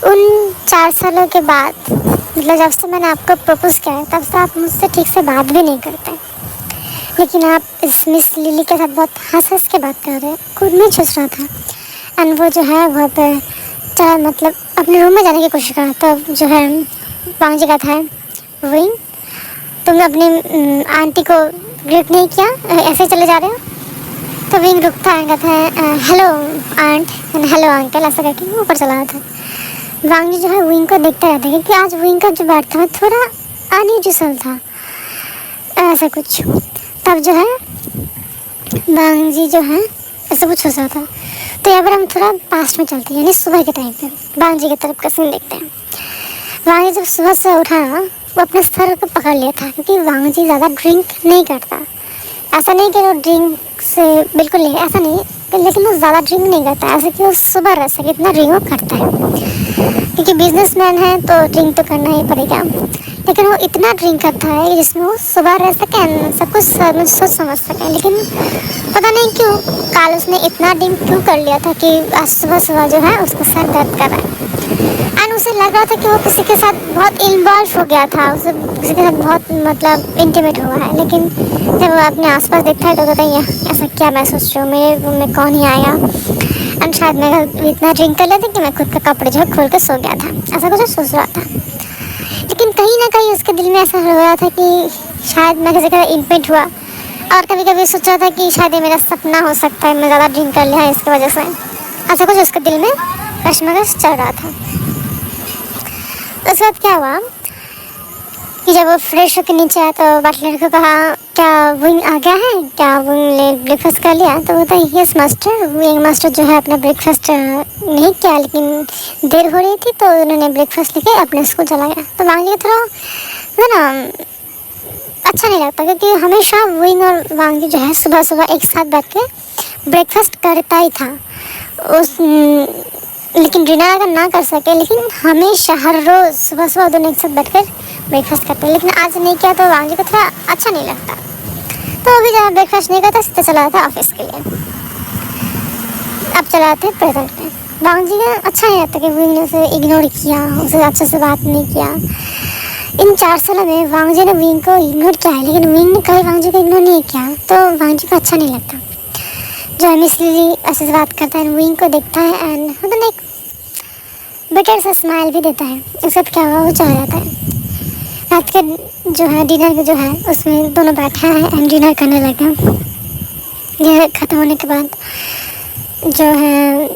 उन 4 सालों के बाद, मतलब जब से मैंने आपको प्रपोज किया है तब से आप मुझसे ठीक से बात भी नहीं करते, लेकिन आप इस मिस लिली के साथ बहुत हंस के बात कर रहे हैं। खुद में सोच रहा था एंड वो जो है वहाँ पर मतलब अपने रूम में जाने की कोशिश करा, तब जो है वांग जी का था, विंग तुमने अपनी आंटी को ग्रीट नहीं किया, ऐसे चले जा रहे हो? तो विंग रुकता है, कहता है hello aunt and hello uncle, ऐसा करके वो ऊपर चला जाता है। वांग जी जो है विंग को देखता रहता है क्योंकि आज विंग का जो बैठ था थोड़ा अनयूजुअल था, ऐसा कुछ। तब जो है वांग जी जो है ऐसा कुछ हो रहा था। तो यहाँ पर हम थोड़ा पास्ट में चलते हैं, यानी सुबह के टाइम पे वांग जी की तरफ का सीन देखते हैं। वांग जी जब सुबह से उठा वो अपने सर को पकड़ लिया था क्योंकि वांग जी ज़्यादा ड्रिंक नहीं करता। ऐसा नहीं कि वो ड्रिंक से बिल्कुल नहीं, ऐसा नहीं, लेकिन वो ज़्यादा ड्रिंक नहीं करता, ऐसा कि वो सुबह रह सके इतना ड्रिंक वो करता है, क्योंकि बिजनेसमैन है तो ड्रिंक तो करना ही पड़ेगा। लेकिन वो इतना ड्रिंक करता है जिसमें वो सुबह रह सके, सब कुछ सोच समझ सके। लेकिन पता नहीं क्यों कल उसने इतना ड्रिंक क्यों कर लिया था कि आज सुबह सुबह जो है उसका सर दर्द कर रहा है। एंड उसे लग रहा था कि वो किसी के साथ बहुत इन्वॉल्व हो गया था, उसे किसी के साथ बहुत मतलब इंटीमेट हुआ है। लेकिन जब वो अपने आसपास देखता है तो कहता है ऐसा क्या मैं सोच रही हूँ, मेरे रूम में कौन ही आया, एंड शायद मैं इतना ड्रिंक कर लिया था कि मैं खुद का कपड़े जो है खोल के सो गया था, ऐसा कुछ सोच रहा था। लेकिन कहीं ना कहीं उसके दिल में ऐसा हो रहा था कि शायद मैं किसी का इंटीमेट हुआ, और कभी कभी सोच रहा था कि शायद ये मेरा सपना हो सकता है, मैं ज़्यादा ड्रिंक कर लिया है इसकी वजह से, ऐसा कुछ उसके दिल में कश्मकश चल रहा था। उसके बाद क्या हुआ कि जब वो फ्रेश होकर नीचे आया तो बटलर को कहा क्या विंग आ गया है, क्या विंग ने ब्रेकफास्ट कर लिया? तो बोलता है यस मास्टर। विंग मास्टर जो है अपना ब्रेकफास्ट नहीं किया, लेकिन देर हो रही थी तो उन्होंने ब्रेकफास्ट लेके अपने स्कूल चला गया। तो वांग जी थोड़ा ना अच्छा नहीं लगता क्योंकि हमेशा विंग और वांग जी जो है सुबह सुबह एक साथ बैठ के ब्रेकफास्ट करता ही था। लेकिन डिनर अगर ना कर सके, लेकिन हमेशा हर रोज़ सुबह सुबह दोनों एक साथ बैठकर ब्रेकफास्ट करते हैं। लेकिन आज नहीं किया तो वांग जी को थोड़ा अच्छा नहीं लगता, तो अभी जब ब्रेकफास्ट नहीं करता सीधे चला जाता ऑफिस के लिए। अब चला जाते हैं प्रेजेंट में। वांग जी का अच्छा नहीं लगता कि विंग ने उसे इग्नोर किया, उसे अच्छे से बात नहीं किया, इन 4 सालों में वांग जी ने विंग को इग्नोर किया है, लेकिन विंग ने कभी वांग जी को इग्नोर नहीं किया, तो वांग जी को अच्छा नहीं लगता। जो है मिस लिली ऐसे से बात करता है, विंग को देखता है एंड मतलब एक बेटर सा स्माइल भी देता है। इस सब क्या हुआ वो चला जाता है। रात के जो है डिनर जो है उसमें दोनों बैठे हैं एंड डिनर करने लगे। ये ख़त्म होने के बाद जो है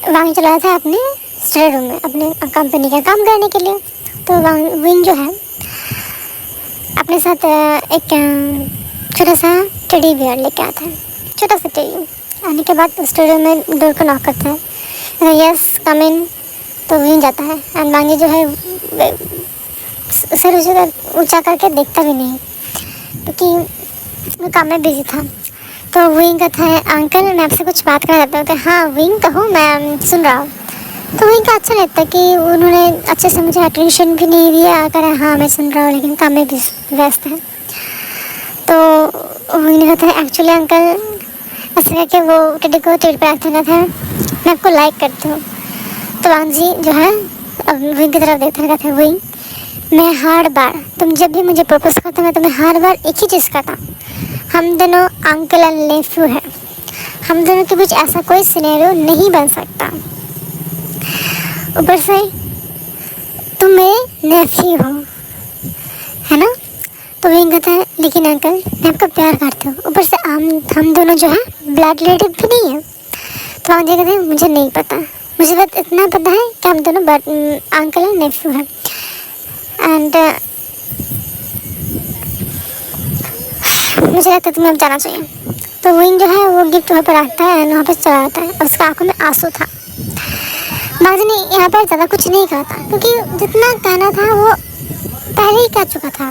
वांग चला था अपने स्टडी रूम में अपने कंपनी का काम करने के लिए। तो विंग जो है अपने साथ एक छोटा सा टेडी बियर लेके आता है, छोटा सा टेडी। आने के बाद स्टडी रूम में डोर को नॉक करता है, यस कम इन। तो विंग जाता है एंड वांग जो है सर ऊँचा करके देखता भी नहीं, क्योंकि वो काम में बिजी था। तो विंग कहता है, अंकल मैं आपसे कुछ बात करना चाहता हूँ। हाँ विंग कहो, मैं सुन रहा हूँ। तो विंग का अच्छा लगता है कि उन्होंने अच्छे से मुझे अटेंशन भी नहीं दिया, अगर हाँ मैं सुन रहा हूँ लेकिन काम में व्यस्त है। तो विंग ने कहता है, एक्चुअली अंकल ऐसे करके वो टेडी को टेड पर रखना था, मैं आपको लाइक करती हूँ। तो वांग जी जो है अब विंग की तरफ देखते कहते हैं, विंग मैं हर बार तुम जब भी मुझे प्रपोज करता मैं तुम्हें हर बार एक ही चीज़ कहता, हम दोनों अंकल एंड नेफ्यू हैं, हम दोनों के बीच ऐसा कोई सिनेरियो नहीं बन सकता। ऊपर से तुम मेरे नेफ्यू हो, है ना। तो विंग कहता है, लेकिन अंकल मैं आपको प्यार करती हूँ, ऊपर से हम दोनों जो है ब्लड रिलेटिव भी नहीं है। तो वांग जी कहते हैं, मुझे नहीं पता, मुझे बस इतना पता है कि हम दोनों अंकल एंड नेफ्यू हैं एंड मुझे लगता है तुम्हें अब जाना चाहिए। तो विंग जो है वो गिफ्ट वहाँ पर रखता है एंड वहाँ पर चला जाता है और उसकी आंखों में आंसू था। वांग जी ने यहाँ पर ज़्यादा कुछ नहीं कहा था, क्योंकि जितना कहना था वो पहले ही कह चुका था,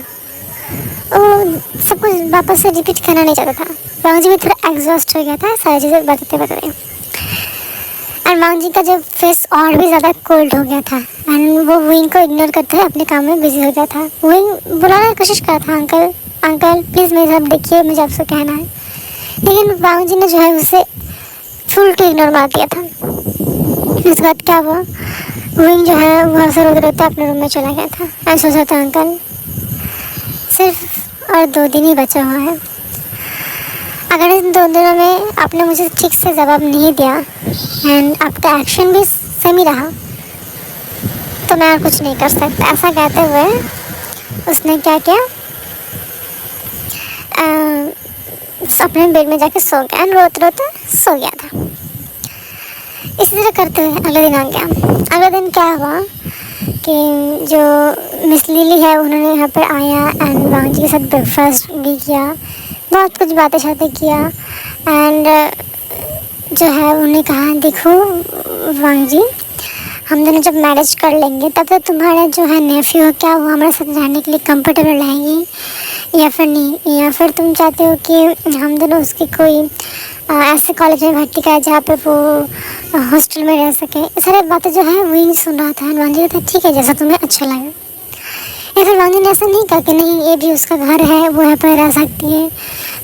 वो सब कुछ वापस से रिपीट करना नहीं चाहता था। वांग जी भी थोड़ा एग्जॉस्ट हो गया था सारी चीज़ें बताते बताते एंड वांग जी का जो फेस और भी ज़्यादा कोल्ड हो गया था एंड वो विंग को इग्नोर करते हुए अपने काम में बिजी हो गया था। विंग बुलाने की कोशिश कर था, अंकल अंकल प्लीज़ मेरे साथ देखिए, मुझे आपसे कहना है, लेकिन वांग जी ने जो है उसे फुल टू इग्नोर मार दिया था। उसके बाद क्या हुआ, विंग जो है वहाँ से रोते रोते अपने रूम में चला गया था एंड सोचा था, अंकल सिर्फ और 2 दिन ही बचा हुआ है, अगर इन 2 दिनों में आपने मुझे ठीक से जवाब नहीं दिया एंड आपका एक्शन भी सेम ही रहा तो मैं और कुछ नहीं कर सकता। ऐसा कहते हुए उसने क्या किया, अपने बेड में जाके सो गया एंड रोते रोते सो गया था। इसी तरह करते हुए अगले दिन आ गया। अगले दिन क्या हुआ कि जो मिस लिली है उन्होंने यहाँ पर आया एंड वांग जी के साथ ब्रेकफास्ट भी किया, बहुत कुछ बातें शातें किया एंड जो है उन्होंने कहा, देखो वांग जी हम दोनों जब मैरिज कर लेंगे तब तो तुम्हारा जो है नेफ्यू क्या वो हमारे साथ रहने के लिए कंफर्टेबल रहेंगी या फिर नहीं, या फिर तुम चाहते हो कि हम दोनों उसकी कोई ऐसे कॉलेज में भर्ती कराए जहाँ पे वो हॉस्टल में रह सके। सारी बातें जो है विंग सुन रहा था। वांग जी कहता ठीक है जैसा तुम्हें अच्छा लगे। या फिर वांग जी ने ऐसा नहीं कहा कि नहीं ये भी उसका घर है वो यहाँ पर रह सकती है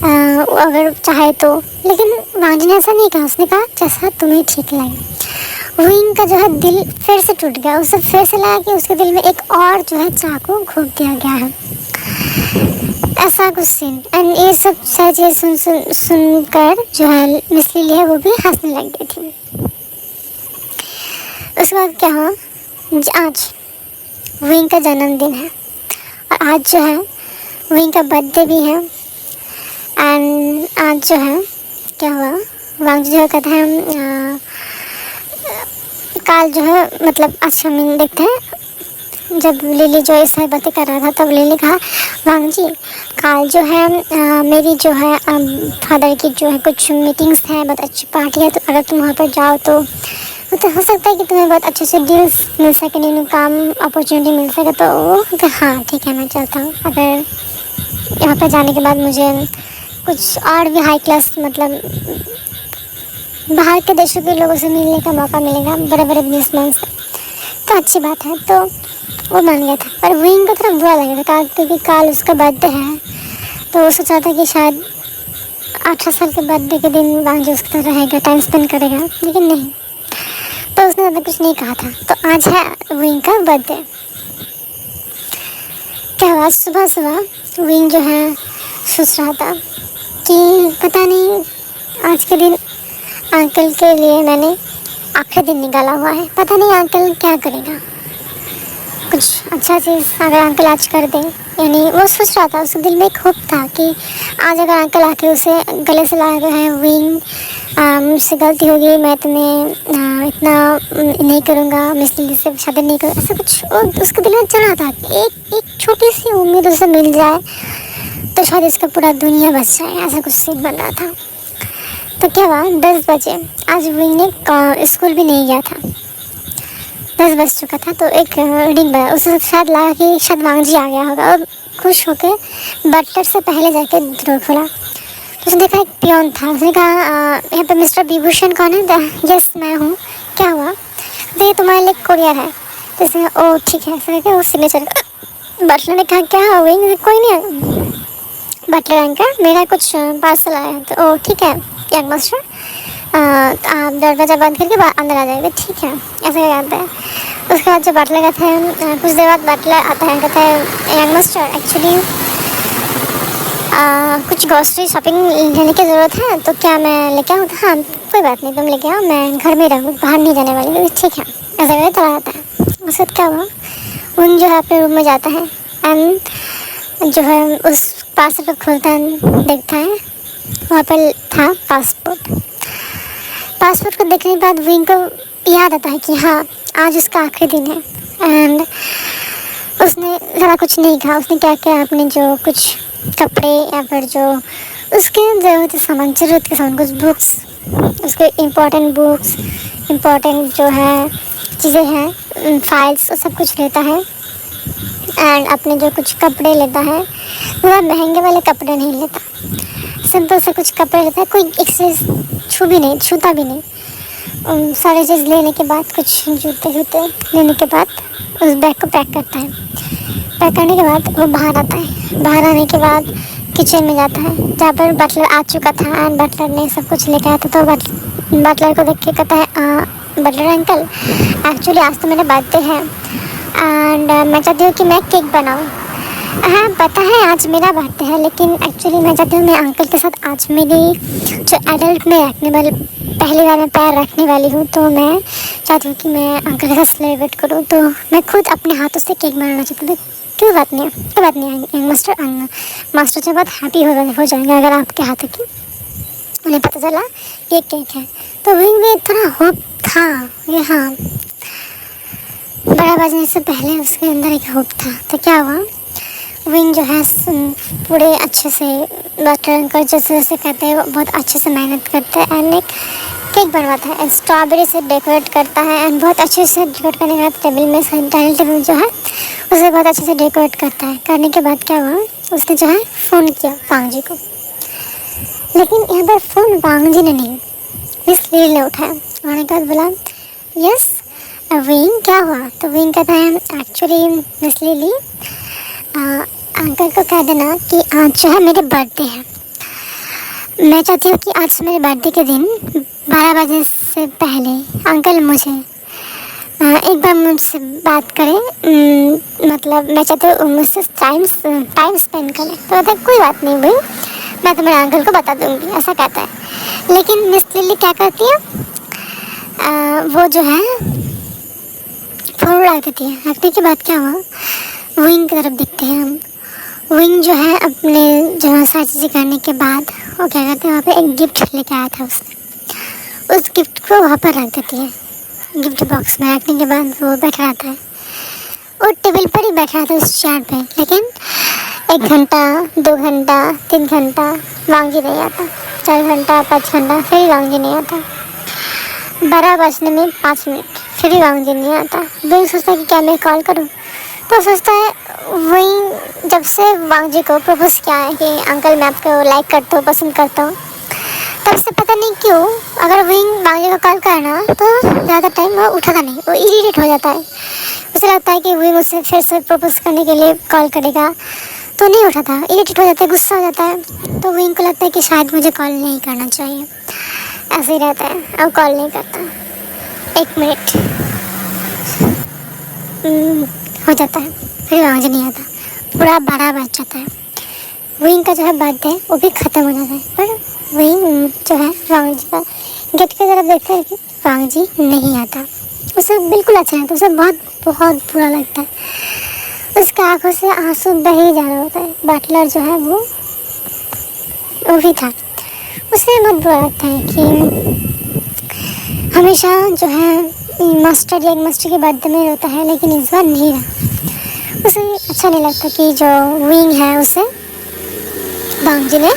अगर चाहे तो, लेकिन वांग जी ने ऐसा नहीं कहा, उसने कहा जैसा तुम्हें ठीक लगे। विंग का जो है दिल फिर से टूट गया, उसे फिर से लगा कि उसके दिल में एक और जो है चाकू घोंप दिया गया है, ऐसा कुछ सीन। एंड ये सब सारी चीज़ें सुनकर जो है मिस लिली है वो भी हंसने लग गई थी। उसके बाद क्या हुआ, आज विंग का जन्मदिन है और आज जो है विंग का बर्थडे भी है एंड आज जो है क्या हुआ, वांग जी जो है कहते हैं काल जो है मतलब अच्छा मीन देखते हैं जब लिली जो ऐसा बातें कर रहा था तब लिली कहा, वांग जी काल जो है मेरी जो है फादर की जो है कुछ मीटिंग्स हैं, बहुत अच्छी पार्टी है, तो अगर तुम वहाँ पर जाओ तो हो सकता है कि तुम्हें बहुत अच्छे से डील्स मिल सके, न्यू काम अपॉर्चुनिटी मिल सके। तो वो हाँ ठीक है मैं चलता हूँ, अगर यहाँ पर जाने के बाद मुझे कुछ और भी हाई क्लास मतलब बाहर के देशों के लोगों से मिलने का मौका मिलेगा, बड़े बड़े बिजनेसमैन से, तो अच्छी बात है। तो वो मान गया था, पर विंग को थोड़ा बुरा लग रहा था क्योंकि कल उसका बर्थडे है, तो वो सोचा था कि शायद 18 साल के बर्थडे के दिन वांग जी उसके साथ रहेगा, टाइम स्पेंड करेगा, लेकिन नहीं, तो उसने ज़्यादा कुछ नहीं कहा था। तो आज है विंग का बर्थडे क्या हुआ, सुबह सुबह विंग जो है सोच रहा था कि पता नहीं आज के दिन अंकल के लिए मैंने आखिरी दिन निकाला हुआ है, पता नहीं अंकल क्या करेगा, कुछ अच्छा चीज़ अगर अंकल आज कर दे। यानी वो सोच रहा था, उसके दिल में एक होप था कि आज अगर अंकल आके उसे गले से लगा गए हैं, विंग मुझसे गलती होगी, मैं तुम्हें इतना नहीं करूँगा, मिस्टर से शादी नहीं करूँगा, ऐसा कुछ उसके दिल में चल रहा था कि एक छोटी सी उम्मीद उसे मिल जाए तो शायद इसका पूरा दुनिया बच जाए, ऐसा कुछ सीन बन रहा था। तो क्या हुआ, 10 बजे आज विंग ने स्कूल भी नहीं गया था, 10 बज चुका था। तो एक रिंग बजा, उसे शायद लगा कि शायद वांग जी आ गया होगा, और खुश होकर बटलर से पहले जाके डोर खोला। तो उसने देखा एक पियोन था, उसने कहा यहाँ पे मिस्टर विभूषण कौन है? यस मैं हूँ, क्या हुआ? देखिए तुम्हारे लिए कुरियर है। तो इसने ओ ठीक है ऐसा करके वो सिग्नेचर। बटलर ने कहा क्या हो गई? कोई नहीं, बटलर अंकल मेरा कुछ पार्सल आया है। तो ओ ठीक है यंग मास्टर, आप दरवाज़ा बंद करके अंदर आ जाएंगे, ठीक है ऐसा कहता है। उसके बाद जो बटलर कहते हैं, कुछ देर बाद बटलर आता है, कहता है यंग मास्टर एक्चुअली कुछ ग्रॉसरी शॉपिंग लेने की ज़रूरत है, तो क्या मैं लेके आऊँ? हाँ कोई बात नहीं, तुम लेके आओ, मैं घर में रहूँ, बाहर नहीं जाने वाली हूँ, ठीक है ऐसा करके चला जाता है। उसके बाद क्या हुआ, उन जो है अपने रूम में जाता है एंड जो है उस पार्सल को खोलता है, देखता है वहाँ पर था पासपोर्ट। पासपोर्ट को देखने के बाद विंग को याद आता है कि हाँ आज उसका आखिरी दिन है। एंड उसने ज़रा कुछ नहीं कहा, उसने क्या किया, अपने जो कुछ कपड़े या फिर जो उसके ज़रूरत सामान, ज़रूरत के सामान, कुछ बुक्स, उसके इम्पोर्टेंट बुक्स, इम्पोर्टेंट जो है चीज़ें हैं, फाइल्स, वो सब कुछ लेता है। एंड अपने जो कुछ कपड़े लेता है, वो महंगे वाले कपड़े नहीं लेता, सिंपल से कुछ कपड़े लेता है, कोई एक छूता भी नहीं। सारी चीज़ लेने के बाद, कुछ जूते लेने के बाद उस बैग को पैक करता है। पैक करने के बाद वो बाहर आता है, बाहर आने के बाद किचन में जाता है जहाँ पर बटलर आ चुका था एंड बटलर ने सब कुछ लेकर आया था। तो बटलर को देख के कहता है बटलर अंकल एक्चुअली आज तो मेरा बर्थडे है एंड मैं चाहती हूँ कि मैं केक बनाऊँ। हाँ पता है आज मेरा बर्थडे है, लेकिन एक्चुअली मैं चाहती हूँ मैं अंकल के साथ आज मेरी जो एडल्ट में रखने वाली पहली बार मैं पैर रखने वाली हूँ, तो मैं चाहती हूँ कि मैं अंकल के साथ सेलिब्रेट करूँ, तो मैं खुद अपने हाथों से केक बनाना चाहती हूँ। कोई बात नहीं मास्टर से बहुत हैप्पी हो जाएंगे अगर आपके हाथों की उन्हें पता चला ये केक है। तो विंग में थोड़ा होप था ये, हाँ बड़ा बजने से पहले उसके अंदर एक होप था। तो क्या हुआ, विंग जो है पूरे अच्छे से डॉक्टर अंकल जैसे कहते हैं वो बहुत अच्छे से मेहनत करते हैं एंड एक केक बनवाता है, स्ट्रॉबेरी से डेकोरेट करता है एंड बहुत अच्छे से डेकोरेट करने के बाद टेबल में डाइनिंग टेबल जो है उसे बहुत अच्छे से डेकोरेट करता है। करने के बाद क्या हुआ, उसने जो है फ़ोन किया वांग जी को, लेकिन यहाँ पर फ़ोन वांग जी ने नहीं, मिस लील ने उठाया। उन्होंने कहा बोला यस विंग क्या हुआ? तो विंग कहता है एक्चुअली मिस लीली अंकल को कह देना कि आज जो है मेरे बर्थडे है, मैं चाहती हूँ कि आज मेरे बर्थडे के दिन 12 बजे से पहले अंकल मुझे एक बार मुझसे बात करें, मतलब मैं चाहती हूँ मुझसे टाइम स्पेंड करें। तो कहते कोई बात नहीं भाई, मैं तुम्हारे अंकल को बता दूँगी, ऐसा कहता है। लेकिन मिस लिली क्या करती है, वो जो है फ़ोन रख देती है। रखने के बाद क्या हुआ, विंग की तरफ देखते हैं हम। विंग जो है अपने जो है सारी चीज़ें करने के बाद वो क्या करते हैं, वहाँ पे एक गिफ्ट लेके आया था उसने, उस गिफ्ट को वहाँ पर रख देती है। गिफ्ट बॉक्स में रखने के बाद वो बैठा रहता है, वो टेबल पर ही बैठा रहता है उस चेयर पे। लेकिन 1 घंटा 2 घंटा 3 घंटा वांग जी नहीं आता, 4 घंटा 5 घंटा फिर वांग जी नहीं आता, 12 बजने में 5 मिनट फिर भी वांग जी नहीं आता। विंग सोचता है कि क्या मैं कॉल करूँ, तो सोचता है वहीं जब से वांग जी को प्रपोज किया है कि अंकल मैं आपको लाइक करता हूँ, पसंद करता हूँ, तब से पता नहीं क्यों अगर विंग वांग जी को कॉल करना तो ज़्यादा टाइम वो उठाता नहीं, वो इरिटेट हो जाता है। उसे लगता है कि विंग उससे फिर से प्रपोज करने के लिए कॉल करेगा, तो नहीं उठाता, इरिटेट हो जाता है, गुस्सा हो जाता है। तो विंग को लगता है कि शायद मुझे कॉल नहीं करना चाहिए, ऐसे ही रहता है, अब कॉल नहीं करता। 1 मिनट हो जाता है, फिर वांग जी नहीं आता। पूरा 12 बज जाता है। विंग का जो है बर्थडे वो भी ख़त्म हो जाता है, पर विंग जो है वांग जी का गेट की तरफ देखता है कि वांग जी नहीं आता। उसे बिल्कुल अच्छा नहीं, तो उसे बहुत बहुत बुरा लगता है। उसकी आंखों से आंसू बह ही जा रहा होता है। बटलर जो है वो भी था। उसे बहुत बुरा लगता है कि हमेशा जो है मास्टर या मास्टर के बर्थडे में होता है, लेकिन इस बार नहीं रहा। उसे अच्छा नहीं लगता कि जो विंग है उसे वांग जी ने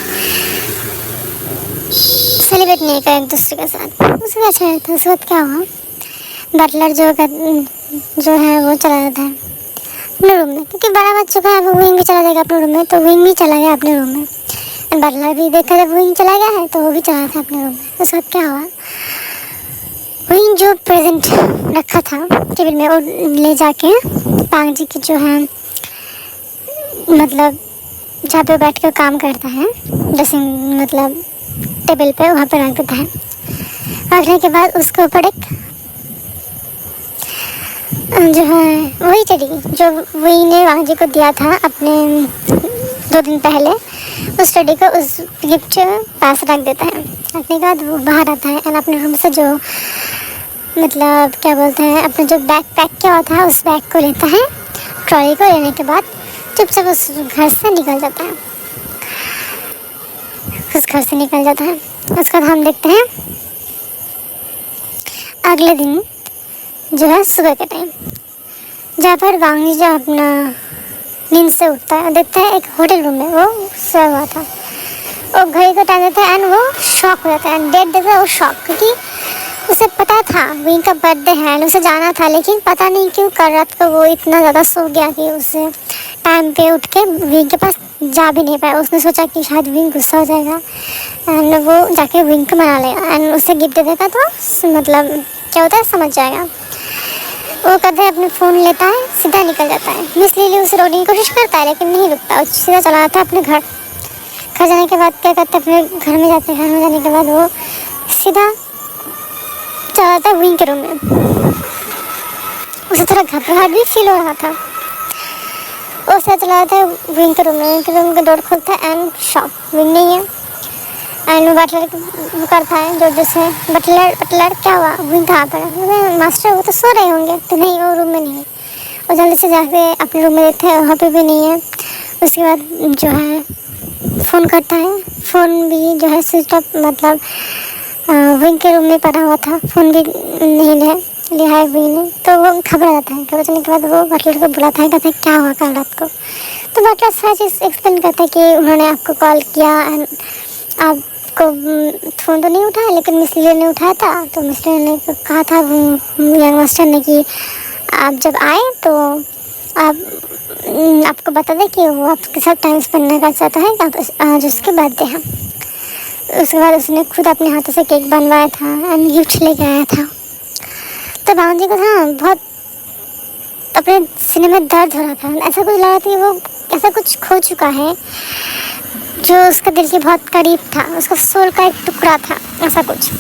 सेलिब्रेट नहीं किया एक दूसरे के साथ। उसे अच्छा नहीं लगता। उस वक्त क्या हुआ, बटलर जो है वो चला जाता है अपने रूम में, क्योंकि 12 बज चुका है। वो विंग भी चला जाएगा अपने रूम में, तो विंग भी चला गया अपने रूम में। बटलर भी देखा जब विंग चला गया है तो वो भी चला था अपने रूम में। उस वक्त क्या हुआ, विंग जो प्रेजेंट रखा था टेबल में वो ले जाके वांग जी की जो है मतलब जहाँ पे बैठ कर काम करता है ड्रेसिंग मतलब टेबल पे, वहाँ पर रख देता है। रखने के बाद उसके ऊपर एक जो है वही चढ़ी जो वही ने वांग जी को दिया था अपने 2 दिन पहले, उस स्टडी को उस गिफ्ट पास रख देता है। रखने के बाद वो बाहर आता है और अपने रूम से जो मतलब क्या बोलते हैं अपना जो बैग पैक किया हुआ था उस बैग को लेता है। ट्रॉली को लेने के बाद चुपचाप उस घर से निकल जाता है। उसके बाद हम देखते हैं अगले दिन जो है सुबह के टाइम, जहाँ पर वांग जी जो अपना नींद से उठता है, देखता है एक होटल रूम में वो सोया हुआ था। वो घड़ी को टाइम देता है एंड वो शॉक हो जाता है एंड डेट देखता है वो शॉक, क्योंकि उसे पता था विंग का बर्थडे है एंड उसे जाना था, लेकिन पता नहीं क्यों कल रात को वो इतना ज़्यादा सो गया कि उसे टाइम पे उठ के विंग के पास जा भी नहीं पाया। उसने सोचा कि शायद विंग गुस्सा हो जाएगा एंड वो जाके विंग को मना लेगा एंड उसे गिफ्ट दे देगा तो मतलब क्या होता है समझ जाएगा। वो कहते हैं अपने फ़ोन लेता है, सीधा निकल जाता है। मिस लिली उसे रोकने की कोशिश करता है लेकिन नहीं रुकता, वो सीधा चला जाता है अपने घर जाने के बाद क्या करते हैं अपने घर में जाते हैं। घर में जाने के बाद वो सीधा चला जाता है विंग के रूम में। उसे थोड़ा घबराहट भी फील हो रहा था। वो सीधा चला जाता है विंग के रूम का डोर खोलता है एंड शॉक, विंग नहीं है। एंड वो बटलर करता है जो जैसे बटलर क्या हुआ, विंग कहाँ पर है? मास्टर वो तो सो रहे होंगे, तो नहीं वो रूम में नहीं है। और जल्दी से जाके अपने रूम में देखते हैं, वहाँ पे भी नहीं है। उसके बाद जो है फ़ोन करता है, फ़ोन भी जो है स्विच ऑफ मतलब विंग के रूम में पड़ा हुआ था, फ़ोन भी नहीं लिया है विंग ने। तो वो घबरा जाता है। घबराने के बाद वो बटलर को बुलाता है, कहता है क्या हुआ कल रात को। तो बटलर सारी चीज़ एक्सप्लेन करता है कि उन्होंने आपको कॉल किया एंड आपको फ़ोन तो नहीं उठाया, लेकिन मिस लीला ने उठाया था। तो मिस लीला ने कहा था यंग मास्टर ने कि आप जब आए तो आपको बता दें कि वो आपके साथ टाइम स्पेंड करना चाहता है आज उसके बर्थडे है। उसके बाद उसने खुद अपने हाथों से केक बनवाया था एंड गिफ्ट लेके आया था। तो वांग जी को था बहुत अपने सीने में दर्द हो रहा था। ऐसा कुछ लगा था कि वो ऐसा कुछ खो चुका है जो उसका दिल के बहुत करीब था, उसका सोल का एक टुकड़ा था, ऐसा कुछ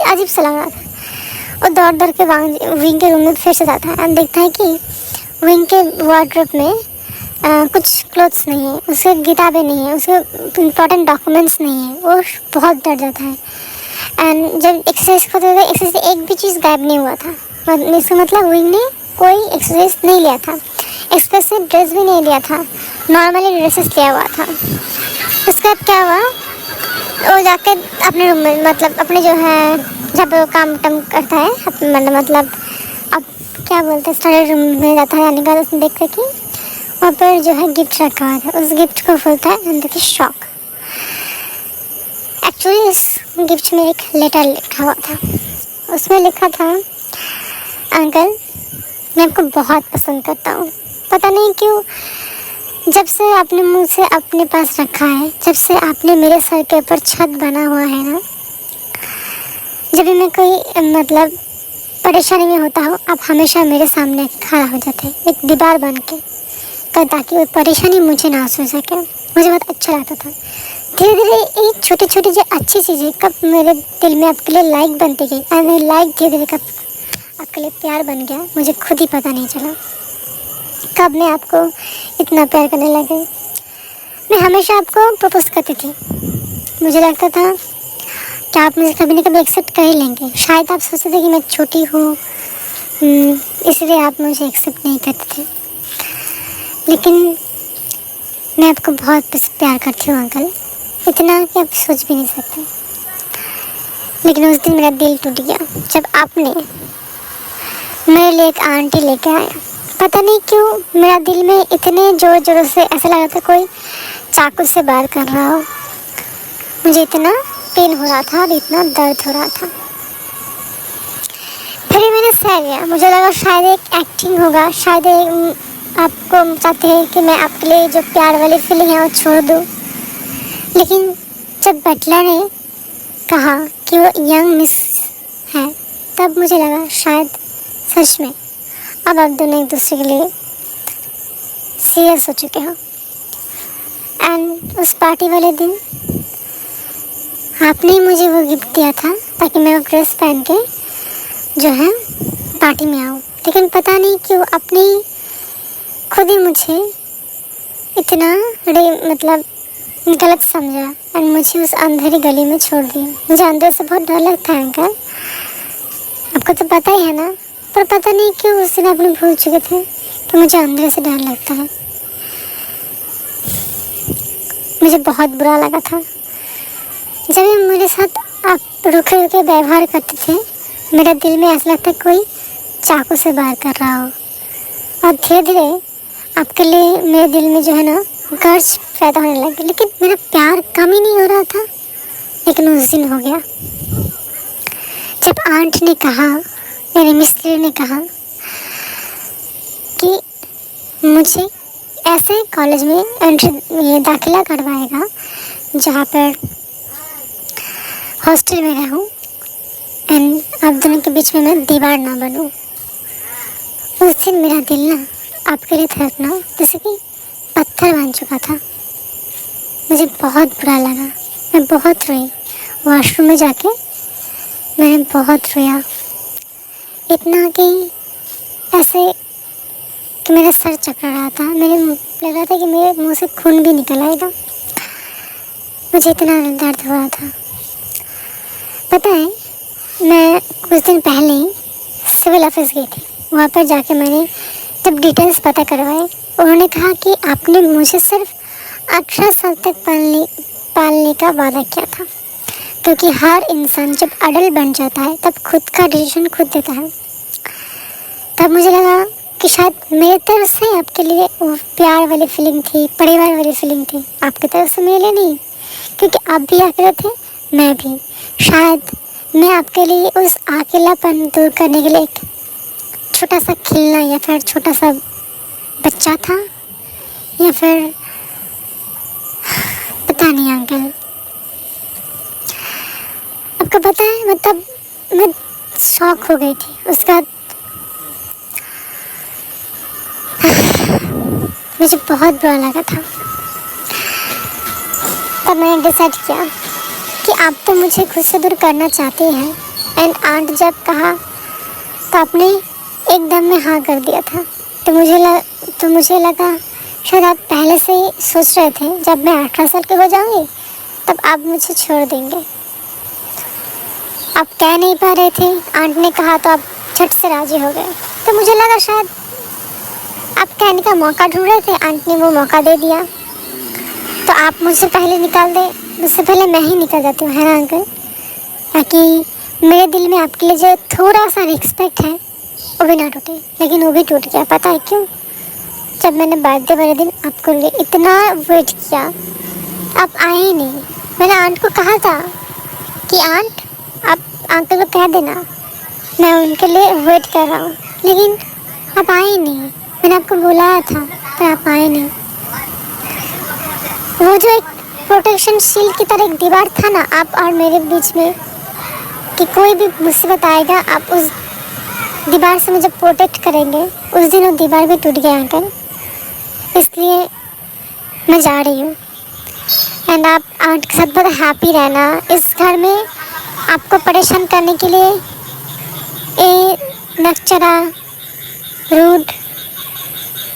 अजीब सा लग रहा था। और दौड़ के विंग के रूम में फिर से जाता है और देखता है कि विंग के वार्डरोब में कुछ क्लोथ्स नहीं है, उसके किताबें नहीं है, उसके इम्पोर्टेंट डॉक्यूमेंट्स नहीं है। वो बहुत डर जाता है। एंड जब एक्सरसाइज करते थे, एक्सरसाइज से एक भी चीज़ गायब नहीं हुआ था। इसका मतलब विंग ने कोई एक्सरसाइज नहीं लिया था, एक्सपेंसिव ड्रेस भी नहीं लिया था, नॉर्मली ड्रेसेस लिया हुआ था। उसके बाद क्या हुआ, वो जाके अपने रूम में मतलब अपने जो है जब वो काम करता है मतलब अब क्या बोलते हैं स्टडी रूम में जाता है। यानी कि उसने देखते कि वहाँ पर जो है गिफ्ट रखा हुआ था। उस गिफ्ट को खोलता है एंड देखिए शॉक। एक्चुअली इस गिफ्ट में एक लेटर लिखा हुआ था। उसमें लिखा था, अंकल मैं आपको बहुत पसंद करता हूँ। पता नहीं क्यों जब से आपने मुझसे अपने पास रखा है, जब से आपने मेरे सर के ऊपर छत बना हुआ है ना, जब भी मैं कोई मतलब परेशानी में होता हूँ आप हमेशा मेरे सामने खड़ा हो जाते हैं एक दीवार बन के, ताकि वो परेशानी मुझे ना हो सके। मुझे बहुत अच्छा लगता था। धीरे धीरे ये छोटी छोटी जो अच्छी चीज़ें कब मेरे दिल में आपके लिए लाइक बनती गई एंड लाइक धीरे धीरे कब आपके लिए प्यार बन गया, मुझे खुद ही पता नहीं चला। कब मैं आपको इतना प्यार करने लग गई। मैं हमेशा आपको प्रपोज करती थी। मुझे लगता था कि आप मुझे कभी ना कभी एक्सेप्ट कर ही लेंगे। शायद आप सोचते थे कि मैं छोटी हूँ, इसलिए आप मुझे एक्सेप्ट नहीं करते थे। लेकिन मैं आपको बहुत प्यार करती हूँ अंकल, इतना कि आप सोच भी नहीं सकते। लेकिन उस दिन मेरा दिल टूट गया जब आपने मेरे लिए एक आंटी लेके आया। पता नहीं क्यों मेरा दिल में इतने ज़ोर ज़ोर से ऐसा लगा था कोई चाकू से वार कर रहा हो। मुझे इतना पेन हो रहा था और इतना दर्द हो रहा था। फिर भी मैंने सह लिया। मुझे लगा शायद एक एक्टिंग होगा, शायद आपको चाहते हैं कि मैं आपके लिए जो प्यार वाली फीलिंग है वो छोड़ दूँ। लेकिन जब बटलर ने कहा कि वो यंग मिस है, तब मुझे लगा शायद सच में अब आप दोनों एक दूसरे के लिए सीरियस हो चुके हो। एंड उस पार्टी वाले दिन आपने ही मुझे वो गिफ्ट दिया था ताकि मैं वो ड्रेस पहन के जो है पार्टी में आऊँ। लेकिन पता नहीं क्यों आपने खुद ही मुझे इतना मतलब गलत समझा और मुझे उस अंधेरी गली में छोड़ दिया। मुझे अंदर से बहुत डर लगता है अंकल, आपको तो पता ही है ना। पर पता नहीं क्यों उस दिन आपने भूल चुके थे कि मुझे अंदर से डर लगता है। मुझे बहुत बुरा लगा था जब मेरे साथ आप रुके रुके व्यवहार करते थे। मेरे दिल में ऐसा लगता कोई चाकू से वार कर रहा हो। और धीरे धीरे आपके लिए मेरे दिल में जो है ना गर्ज पैदा होने लगी। लेकिन मेरा प्यार कम ही नहीं हो रहा था। लेकिन उस दिन हो गया जब आंट ने कहा, मेरे मिस्त्री ने कहा कि मुझे ऐसे कॉलेज में एंट्री दाखिला करवाएगा जहाँ पर हॉस्टल में रहूँ एंड आप दोनों के बीच में मैं दीवार ना बनूँ। उस दिन मेरा दिल ना आपके लिए धड़कना जैसे कि पत्थर बन चुका था। मुझे बहुत बुरा लगा, मैं बहुत रोई। वॉशरूम में जाके मैंने बहुत रोया, इतना कि ऐसे कि मेरा सर चकरा रहा था। मेरे लग रहा था कि मेरे मुंह से खून भी निकल आएगा। मुझे इतना दर्द हो रहा था। पता है मैं कुछ दिन पहले ही सिविल ऑफिस गई थी। वहाँ पर जाके मैंने जब डिटेल्स पता करवाए, उन्होंने कहा कि आपने मुझे सिर्फ 18 साल तक पालने का वादा किया था, क्योंकि हर इंसान जब अडल्ट बन जाता है तब खुद का डिसीजन खुद देता है। तब मुझे लगा कि शायद मेरी तरफ से आपके लिए वो प्यार वाली फीलिंग थी, परिवार वाली फीलिंग थी, आपकी तरफ से मेरे लिए नहीं। क्योंकि आप भी अकेले थे, मैं भी। शायद मैं आपके लिए उस अकेलापन दूर करने के लिए एक छोटा सा खिलना या फिर छोटा सा बच्चा था, या फिर पता नहीं अंकल। आपको पता है मतलब मैं शॉक हो गई थी। उसका मुझे बहुत बुरा लगा था। तब मैंने डिसाइड किया कि आप तो मुझे खुद से दूर करना चाहते हैं। एंड आंट जब कहा तो आपने एकदम में हाँ कर दिया था। तो मुझे लगा शायद आप पहले से ही सोच रहे थे जब मैं 18 साल की हो जाऊंगी तब आप मुझे छोड़ देंगे। आप कह नहीं पा रहे थे, आंट ने कहा तो आप झट से राजी हो गए। तो मुझे लगा शायद आप कहने का मौका ढूंढ रहे थे, आंट ने वो मौका दे दिया। तो आप मुझसे पहले निकाल दे, मुझसे पहले मैं ही निकल जाती हूँ, है ना अंकल। ताकि मेरे दिल में आपके लिए जो थोड़ा सा रिस्पेक्ट है वो भी ना टूटे। लेकिन वो भी टूट गया। पता है क्यों? जब मैंने बर्थडे वाले दिन आपको लिए इतना वेट किया, आप आए ही नहीं। मैंने आंट को कहा था कि आंट आप अंकल को कह देना मैं उनके लिए वेट कर रहा हूँ, लेकिन आप आए ही नहीं। मैंने आपको बुलाया था पर आप आए नहीं। वो जो एक प्रोटेक्शन शील्ड की तरह एक दीवार था ना आप और मेरे बीच में, कि कोई भी मुसीबत आएगा आप उस दीवार से मुझे प्रोटेक्ट करेंगे, उस दिन वो दीवार भी टूट गया अंकल। इसलिए मैं जा रही हूँ। एंड आप आंट के साथ बहुत हैप्पी रहना। इस घर में आपको परेशान करने के लिए ए नक्चरा रूड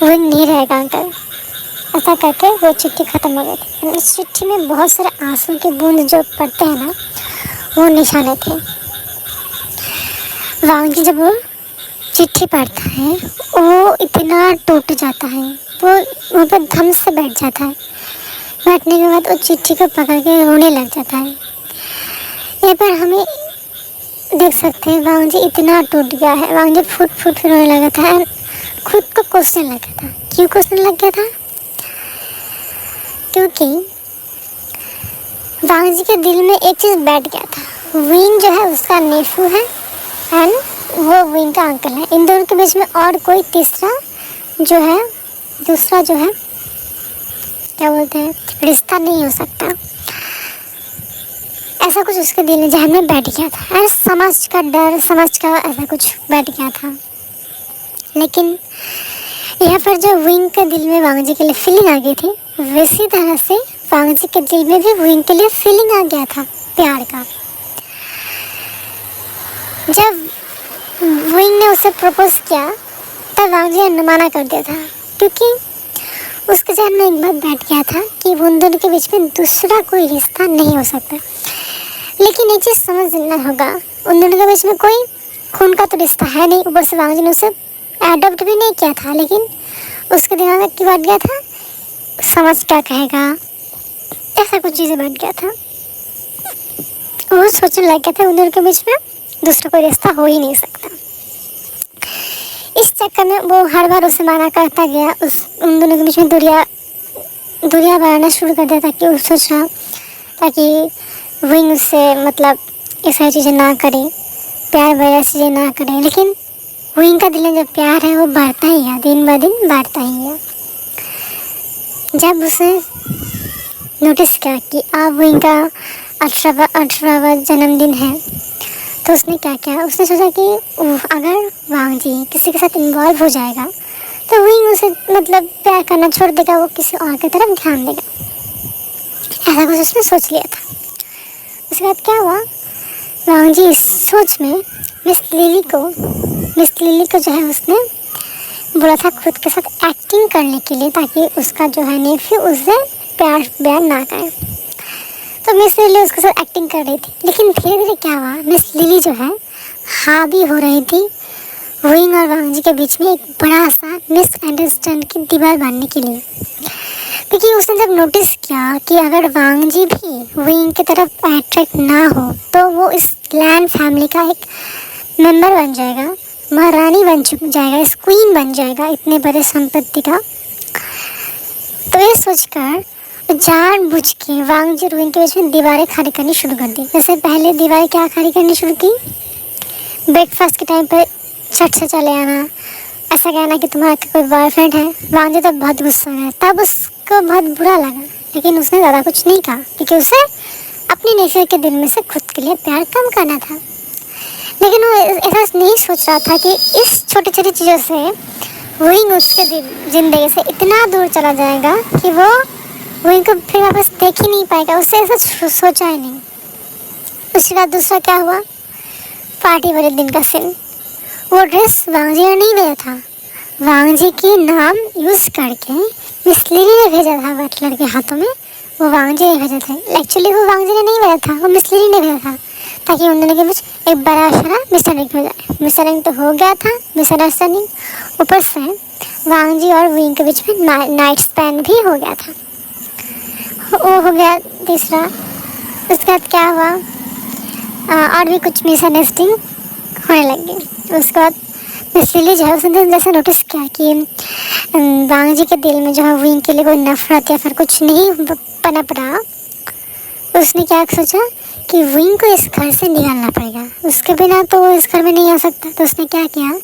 विंग नहीं रहेगा अंकल। ऐसा करके वो चिट्ठी ख़त्म हो गई थी। उस चिट्ठी में बहुत सारे आंसू के बूंद जो पड़ते हैं ना, वो निशाने थे। वांगी जब वो चिट्ठी पढ़ता है वो इतना टूट जाता है, वो वहाँ पर धम से बैठ जाता है। बैठने के बाद वो चिट्ठी को पकड़ के रोने लग जाता है। यहाँ पर हमें देख सकते हैं वांगी इतना टूट गया है, वांगी फुट फुट रोने लगा था, खुद को कोसने लगा था। क्यों कोसने लग गया था? क्योंकि वांगी के दिल में एक चीज़ बैठ गया था। विंग जो है उसका नेफू है एंड वो विंग का अंकल है। इन दोनों के बीच में और कोई तीसरा जो है, दूसरा जो है क्या बोलते हैं, रिश्ता नहीं हो सकता। ऐसा कुछ उसके दिल में जहन में बैठ गया था और समाज का डर, समाज का ऐसा कुछ बैठ गया था। लेकिन यहाँ पर जो विंग के दिल में वांगी के लिए फीलिंग आ गई थी, वैसी तरह से वांगी के दिल में भी विंग के लिए फीलिंग आ गया था प्यार का। जब विंग ने उसे प्रपोज किया तब वांगी ने मना कर दिया था, क्योंकि उसके जहन में एक बात बैठ गया था कि उन दोनों के बीच में दूसरा कोई रिश्ता नहीं हो सकता। लेकिन एक चीज़ समझना होगा, उन दोनों के बीच में कोई खून का तो रिश्ता है नहीं। ऊपर से वांगी ने उसे एडॉप्ट भी नहीं किया था, लेकिन उसके दिमाग में क्या बैठ गया था, समाज क्या कहेगा, ऐसा कुछ चीज़ें बैठ गया था। वो सोचने लग गया था उन दोनों के बीच में दूसरा कोई रिश्ता हो ही नहीं सकता। इस चक्कर में वो हर बार उसे मना करता गया, उन दोनों के बीच में दूरियां बनाना शुरू कर दिया, ताकि वो सोच रहा ताकि विंग उससे मतलब ये सारी चीज़ें ना करे, प्यार वगैरह चीज़ें ना करे। लेकिन विंग का दिल में जो प्यार है वो बढ़ता ही है, दिन ब दिन बढ़ता ही है। जब उसने नोटिस किया कि अब विंग का 18वां जन्मदिन है, तो उसने क्या किया, उसने सोचा कि अगर वांगी किसी के साथ इन्वॉल्व हो जाएगा तो विंग उसे मतलब प्यार करना छोड़ देगा, वो किसी और की तरफ ध्यान देगा। ऐसा कुछ उसने सोच लिया था। उसके बाद क्या हुआ, वांगी इस सोच में मिस लिली को जो है उसने बोला था खुद के साथ एक्टिंग करने के लिए, ताकि उसका जो है नेफ्यू उससे प्यार बयान ना करे। तो मिस लिली उसके साथ एक्टिंग कर रही थी। लेकिन धीरे धीरे क्या हुआ, मिस लिली जो है हावी हो रही थी विंग और वांगी के बीच में एक बड़ा सा मिसअंडरस्टैंड की दीवार बांधने के लिए। क्योंकि उसने जब नोटिस किया कि अगर वांगी भी विंग की तरफ अट्रैक्ट ना हो तो वो इस लैंड फैमिली का एक मेंबर बन जाएगा, महारानी बन जाएगा, क्वीन बन जाएगा इतने बड़े संपत्ति का। तो ये सोचकर जानबूझ के वांगी और विंग के बीच में दीवारें खड़ी करनी शुरू कर दी। जैसे पहले दीवारें क्या खड़ी करनी शुरू की, ब्रेकफास्ट के टाइम पर छट से चले आना, ऐसा कहना कि तुम्हारा कोई बॉयफ्रेंड है। वांगी तो बहुत गुस्सा है, तब उसको बहुत बुरा लगा, लेकिन उसने ज़्यादा कुछ नहीं कहा, क्योंकि उसे अपने नेफ्यू के दिल में से खुद के लिए प्यार कम करना था। लेकिन वो ऐसा नहीं सोच रहा था कि इस छोटी छोटी चीज़ों से विंग उसके ज़िंदगी से इतना दूर चला जाएगा कि वो विंग को फिर वापस देख ही नहीं पाएगा। उससे ऐसा सोचा ही नहीं। उसके बाद दूसरा क्या हुआ, पार्टी वाले दिन का सीन। वो ड्रेस वांगी ने नहीं भेजा था, वांगी के नाम यूज़ करके मिस लिली ने भेजा था बटलर के हाथों में। वो वांगी ने भेजा था, एक्चुअली वो वांगी ने नहीं भेजा था, वो मिस लिली ने भेजा था, ताकि उन दोनों के बीच एक बड़ा सारा मिसअंडरस्टैंडिंग हो जाए। मिसअंडरस्टैंडिंग तो हो गया था, मिसअंडरस्टैंडिंग ऊपर से वांगी और विंग के बीच में नाइट स्पैन भी हो गया था। वो हो गया तीसरा। उसके बाद क्या हुआ, और भी कुछ मिसअंडरस्टैंडिंग होने लग गई। उसके बाद मिस लिली जो है उसने जैसे नोटिस किया कि वांगी के दिल में जो है विंग के लिए कोई नफरत या फिर कुछ नहीं पनप रहा। उसने क्या सोचा कि विंग को इस घर से निकालना पड़ेगा, उसके बिना तो वो इस घर में नहीं आ सकता। तो उसने क्या किया,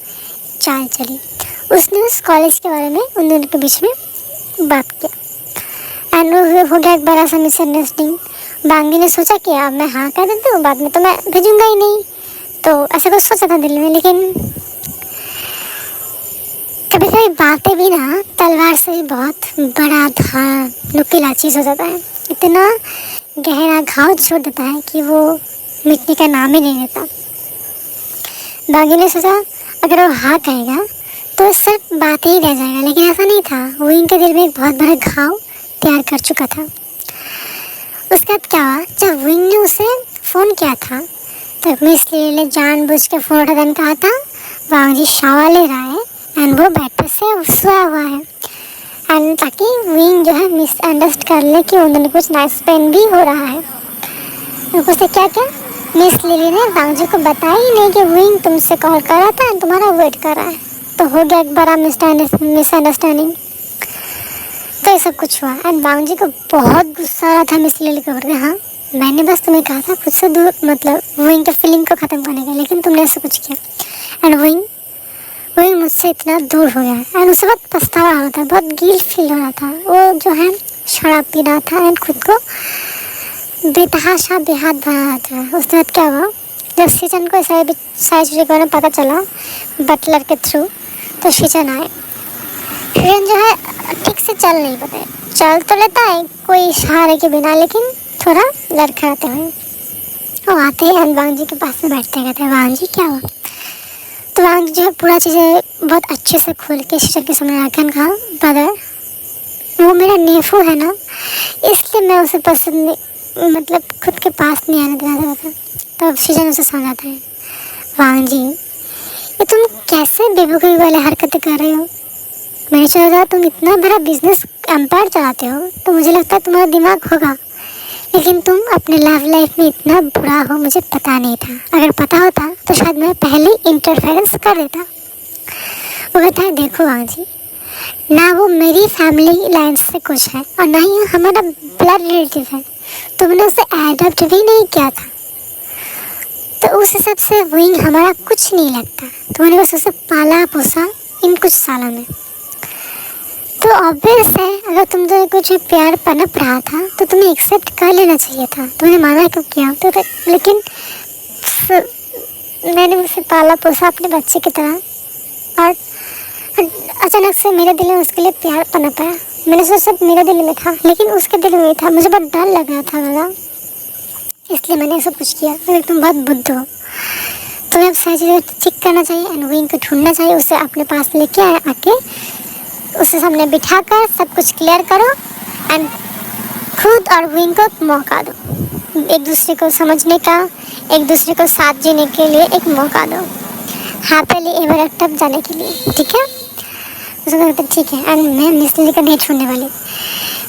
चाल चली। उसने उस कॉलेज के बारे में उन दोनों के बीच में बात किया एंड हो गया एक बड़ा सा मिसअंडरस्टैंडिंग। वांगी ने सोचा कि अब मैं हाँ कह देती हूँ, बाद में तो मैं भेजूँगा ही नहीं, तो ऐसा कुछ सोचा था दिल में। लेकिन कभी कभी बातें भी ना तलवार से भी बहुत बड़ा धार नुकीला चीज़ हो जाता है, इतना गहरा घाव छोड़ देता है कि वो मिटने का नाम ही नहीं लेता। वांगी ने सोचा अगर वो हाँ कहेगा तो सिर्फ बात ही रह जाएगा। लेकिन ऐसा नहीं था, वो इनके दिल में एक बहुत बड़ा घाव तैयार कर चुका था। उसके बाद क्या हुआ, जब विंग ने उसे फ़ोन किया था तो मिस लिली ने जानबूझ के फ़ोन उठाने कहा था वांग जी शावर ले रहा है एंड वो बेड पे से सोया हुआ है, एंड ताकि विंग जो है मिसअंडरस्टैंड कर ले कि उन्होंने कुछ नाइट पेन भी हो रहा है। तो उसे क्या क्या मिस लिली ने वांग जी को बताया ही नहीं कि विंग तुमसे कॉल कर रहा था एंड तुम्हारा वेट कर रहा है। तो हो गया एक बड़ा मिसअंडरस्टैंडिंग। तो ये सब कुछ हुआ एंड वांग जी को बहुत गुस्सा आ रहा था मिस लिली के ऊपर। हाँ, मैंने बस तुम्हें कहा था खुद से दूर, मतलब विंग के फीलिंग को ख़त्म करने का, लेकिन तुमने ऐसा कुछ किया एंड विंग मुझसे इतना दूर हो गया एंड उसे बहुत पछतावा हो रहा था, बहुत गिल्ट फील हो रहा था। वो जो है शराब पी रहा था एंड खुद को बेतहाशा बेहाथ बना रहा था। उसके बाद क्या हुआ, जब शीचन को सारी चीज़ों के बारे में पता चला बटलर के थ्रू, तो शीचन आए। शीचन जो है ठीक से चल नहीं पाते, चल तो लेता है कोई सहारे के बिना, लेकिन थोड़ा लड़खड़ाते हुए। वो आते हैं एंड वांग जी के पास में बैठते कहते हैं वांग जी क्या हुआ। तो वांग जी जो है पूरा चीज़ें बहुत अच्छे से खोल के शीचन के सामने रखन कहा ब्रदर वो मेरा नेफू है ना, इसलिए मैं उसे पसंद नहीं, मतलब खुद के पास नहीं आने देना चाहता। तब शीचन उसे समझाता है वांग जी ये तुम कैसे बेवकूफ़ी वाले हरकतें कर रहे हो। मैंने सोचा था तुम इतना बड़ा बिजनेस एम्पायर चलाते हो तो मुझे लगता है तुम्हारा दिमाग होगा, लेकिन तुम अपने लव लाइफ में इतना बुरा हो मुझे पता नहीं था। अगर पता होता तो शायद मैं पहले इंटरफेरेंस कर देता। वो कहता है देखो वांग जी, ना वो मेरी फैमिली लाइन से कुछ है और ना ही हमारा ब्लड रिलेटिव है, तुमने उसे एडॉप्ट भी नहीं किया था, तो उस हिसाब से विंग हमारा कुछ नहीं लगता। तुमने बस उसे पाला पोसा इन कुछ सालों में, तो ऑब्वियस है अगर तुम तो कुछ प्यार पनप रहा था तो तुम्हें एक्सेप्ट कर लेना चाहिए था। तुमने माना क्यों किया तो लेकिन मैंने उसे पाला पोसा अपने बच्चे की तरह, और अचानक से मेरे दिल में उसके लिए प्यार पनप आया। मैंने सोचा सब मेरे दिल में था लेकिन उसके दिल में था। मुझे बहुत डर लग रहा था दादा, इसलिए मैंने सब कुछ किया। अगर तुम बहुत बुद्ध हो तो अब सारी चीज़ें ठीक करना चाहिए एंड विंग को ढूंढना चाहिए, उसे अपने पास लेके आके उसे सामने बिठाकर सब कुछ क्लियर करो एंड खुद और विंग को एक मौका दो, एक दूसरे को समझने का, एक दूसरे को साथ जीने के लिए एक मौका दो, हैप्पीली एवर आफ्टर जाने के लिए, ठीक है। उसने कहा ठीक है एंड मैं मिस लिली को नहीं छोड़ने वाली।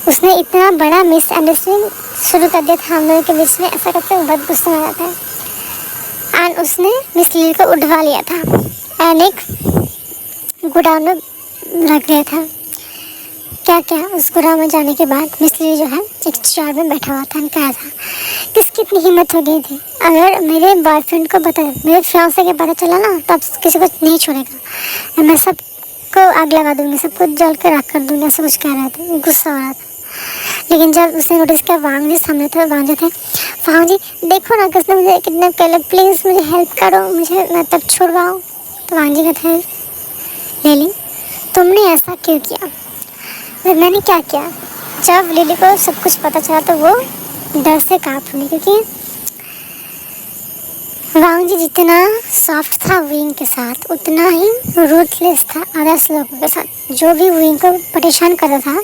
उसने इतना बड़ा मिसअंडरस्टैंडिंग शुरू कर दिया था हम लोगों के बीच में, ऐसा करते हुए बहुत गुस्सा आ जाता है एंड उसने मिस लिली को उठवा लिया था एंड एक गोडाउन में रख दिया था। क्या क्या उस गोदाम में जाने के बाद मिस लिली जो है एक चेयर में बैठा हुआ था, कहा था किसकी इतनी हिम्मत हो गई थी, अगर मेरे बॉयफ्रेंड को पता, मेरे फियांसे के पता चला ना तो अब किसी को नहीं छोड़ेगा, मैं सबको आग लगा दूंगी, सबको जल के राख कर दूंगी, ऐसा कुछ कह रहा था, गुस्सा हो रहा था। लेकिन जब उसने नोटिस किया वांग जी सामने थे, वांग जी थे, वांग जी देखो ना किसने मुझे किडनैप कर लिया, प्लीज़ मुझे हेल्प करो, मुझे मैं तब छुड़वाओ। तो वांग जी कहते हैं लिली तुमने ऐसा क्यों किया। मैंने क्या किया, जब लिली को सब कुछ पता चला तो वो डर से कांप उठी, क्योंकि वांग जी जितना सॉफ्ट था विंग के साथ उतना ही रूथलेस था अदर्स लोगों के साथ। जो भी विंग को परेशान कर रहा था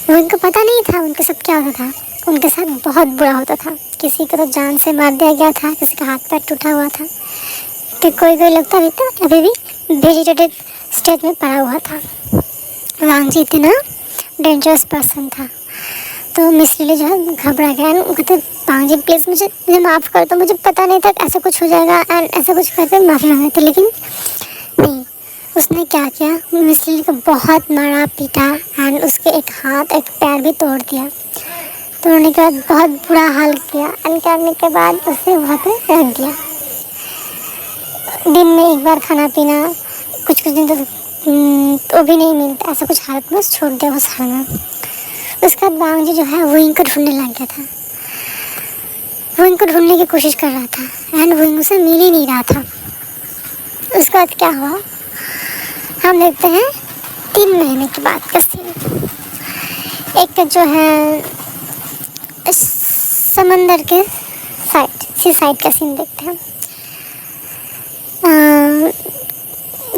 विंग को पता नहीं था उनके साथ क्या होता था, उनके साथ बहुत बुरा होता था। किसी को तो जान से मार दिया गया था, किसी का हाथ पैर टूटा हुआ था, तो कोई लगता भी था अभी भी वेजिटेटिव स्टेज में पड़ा हुआ था। वांग जी इतना डेंजरस पर्सन था। तो मिस लिली जो है घबरा गया एंड कहते वांग जी प्लीज़ मुझे माफ़ कर दो, मुझे पता नहीं था ऐसा कुछ हो जाएगा एंड ऐसा कुछ करते माफ़ी मांगे थे, लेकिन नहीं। उसने क्या किया, मिस लिली को बहुत मारा पीटा एंड उसके एक हाथ एक पैर भी तोड़ दिया। तोड़ने के बाद बहुत बुरा हाल किया एंड करने के बाद उसे वहाँ पर रख दिया। दिन में एक बार खाना पीना, कुछ दिन तो भी नहीं मिलता, ऐसा कुछ हालत में छोड़ दिया उस हाल में। उसके बाद वांग जी जो है विंग को ढूंढने लग गया था, विंग को ढूंढने की कोशिश कर रहा था एंड विंग उसे मिल ही नहीं रहा था। उसके बाद क्या हुआ हम देखते हैं 3 महीने के बाद का सीन। एक जो है समंदर के सी साइड का सीन देखते हैं।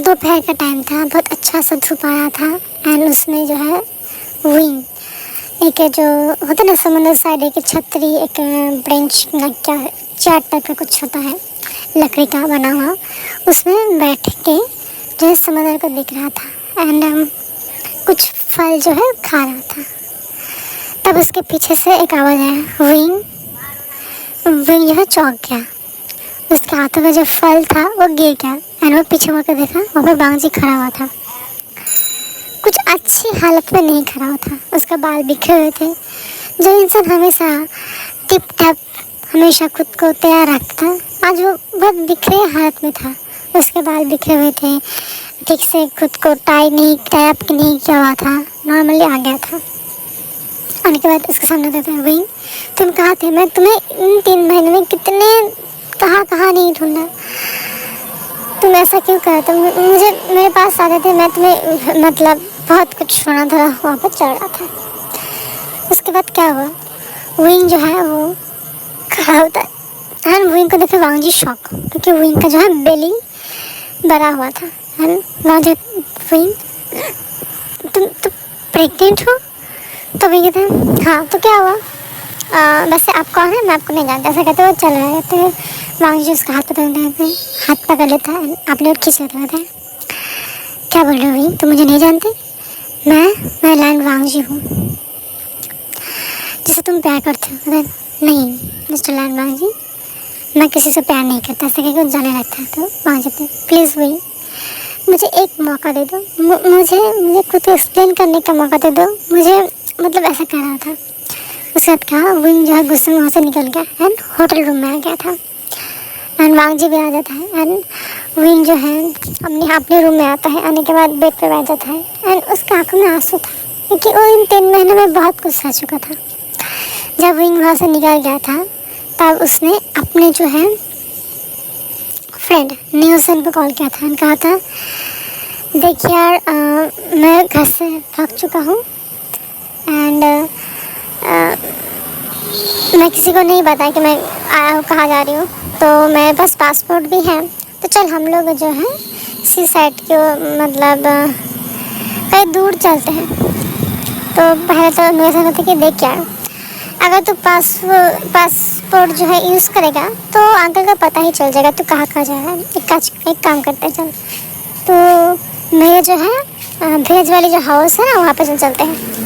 दोपहर का टाइम था, बहुत अच्छा सा धूप आ रहा था एंड उसमें जो है विंग एक जो होता है ना समुद्र साइड, एक छतरी, एक ब्रेंच ना क्या चेयर टाइप का कुछ होता है लकड़ी का बना हुआ, उसमें बैठ के जो है समुद्र को देख रहा था एंड कुछ फल जो है खा रहा था। तब उसके पीछे से एक आवाज़ आया, विंग। विंग जो है चौंक गया, उसके हाथों में जो फल था वो गिर गया एंड वो पीछे मुड़ कर देखा, वहाँ पर बांग जी खड़ा हुआ था। कुछ अच्छी हालत में नहीं खड़ा हुआ था, उसका बाल बिखरे हुए थे। जो इंसान हमेशा टिप टैप हमेशा खुद को तैयार रखता था, आज वो बहुत बिखरे हालत में था। उसके बाल बिखरे हुए थे, ठीक से खुद को टाई अप नहीं किया हुआ था, नॉर्मली आ गया था। आने के बाद उसके सामने कहते हैं, विंग तुम कहाँ थे? मैं तुम्हें इन 3 महीने में कितने कहाँ नहीं ढूंढा, तुम ऐसा क्यों कर? तुम मुझे मेरे पास आते थे, मैं तुम्हें मतलब बहुत कुछ सुना था, वहाँ पर चढ़ रहा था। उसके बाद क्या हुआ, विंग जो है वो खड़ा होता है एंड विंग को देखे वांग जी शॉक, क्योंकि विंग का जो है बेली भरा हुआ था एंड वांग जी, विंग तुम प्रेग्नेंट हो? तो विंग कहते हैं हाँ, तो क्या हुआ? वैसे आप कौन है? मैं आपको नहीं जानता। ऐसा कहते वो चल रहे रहते हैं। वांग जी उसका हाथ पकड़ लेता है, आप लोग खींच लेते हैं। क्या बोल रहे हो विंग, तुम मुझे नहीं जानते? मैं लैंड वांग जी हूँ, जिसे तुम प्यार करते हो। नहीं मिस्टर लैंड वांग जी, मैं किसी से प्यार नहीं करता, ऐसे कहकर जाने लगता है। तो वांग जी प्लीज़ विंग मुझे एक मौका दे दो, मुझे खुद को एक्सप्लेन करने का मौका दे दो, मुझे मतलब ऐसा कह रहा था। उसके बाद कहा, विंग जो है गुस्से में वहाँ से निकल गया एंड होटल रूम में आ गया था एंड वांग जी भी आ जाता है एंड विंग जो है अपने रूम में आता है। आने के बाद बेड पे बैठ जाता है एंड उसका आंखों में आंसू था, क्योंकि वो इन 3 महीनों में बहुत कुछ सह चुका था। जब विंग वहाँ से निकल गया था तब उसने अपने जो है फ्रेंड न्यूसन को कॉल किया था एंड कहा था, देख यार मैं घर से भाग चुका हूँ एंड मैं किसी को नहीं बताया कि मैं कहाँ जा रही हूँ, तो मेरे पास पासपोर्ट भी है, तो चल हम लोग जो है सी साइड के मतलब कहीं दूर चलते हैं। तो पहले तो न्यूसन होती कि देख यार, अगर तू पासपोर्ट जो है यूज़ करेगा तो अंकल का पता ही चल जाएगा तू कहाँ जा रहा है। एक काम करते हैं, चल तो मेरे जो है भेज वाली जो हाउस है ना वहाँ पे चलते हैं।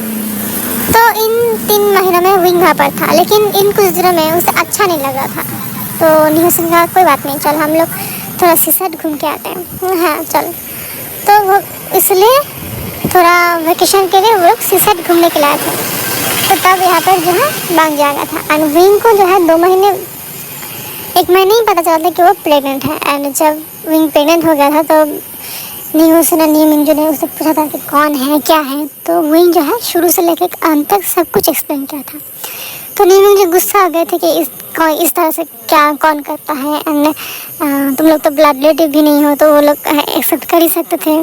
तो इन 3 महीनों में विंग वहाँ पर था, लेकिन इन कुछ दिनों में उसे अच्छा नहीं लगा था। तो न्यूसन का कोई बात नहीं, चल हम लोग थोड़ा सीसैट घूम के आते हैं। हाँ चल, तो वो इसलिए थोड़ा वेकेशन के लिए वो लोग सीसैट घूमने के लिए आए थे। तो तब यहाँ पर जो है बांग जी आ गया था एंड विंग को जो है 1 महीने ही पता चला था कि वो प्रेग्नेंट है। एंड जब विंग प्रेग्नेंट हो गया था तो न्यूसन और नीमिंग जो ने उससे पूछा था कि कौन है क्या है, तो विंग जो है शुरू से लेकर अंत तक सब कुछ एक्सप्लेन किया था। तो नीमिंग जो गुस्सा आ गए थे कि इस तरह से क्या कौन करता है एंड तुम लोग तो ब्लड रिलेटिव भी नहीं हो, तो वो लोग एक्सेप्ट कर ही सकते थे,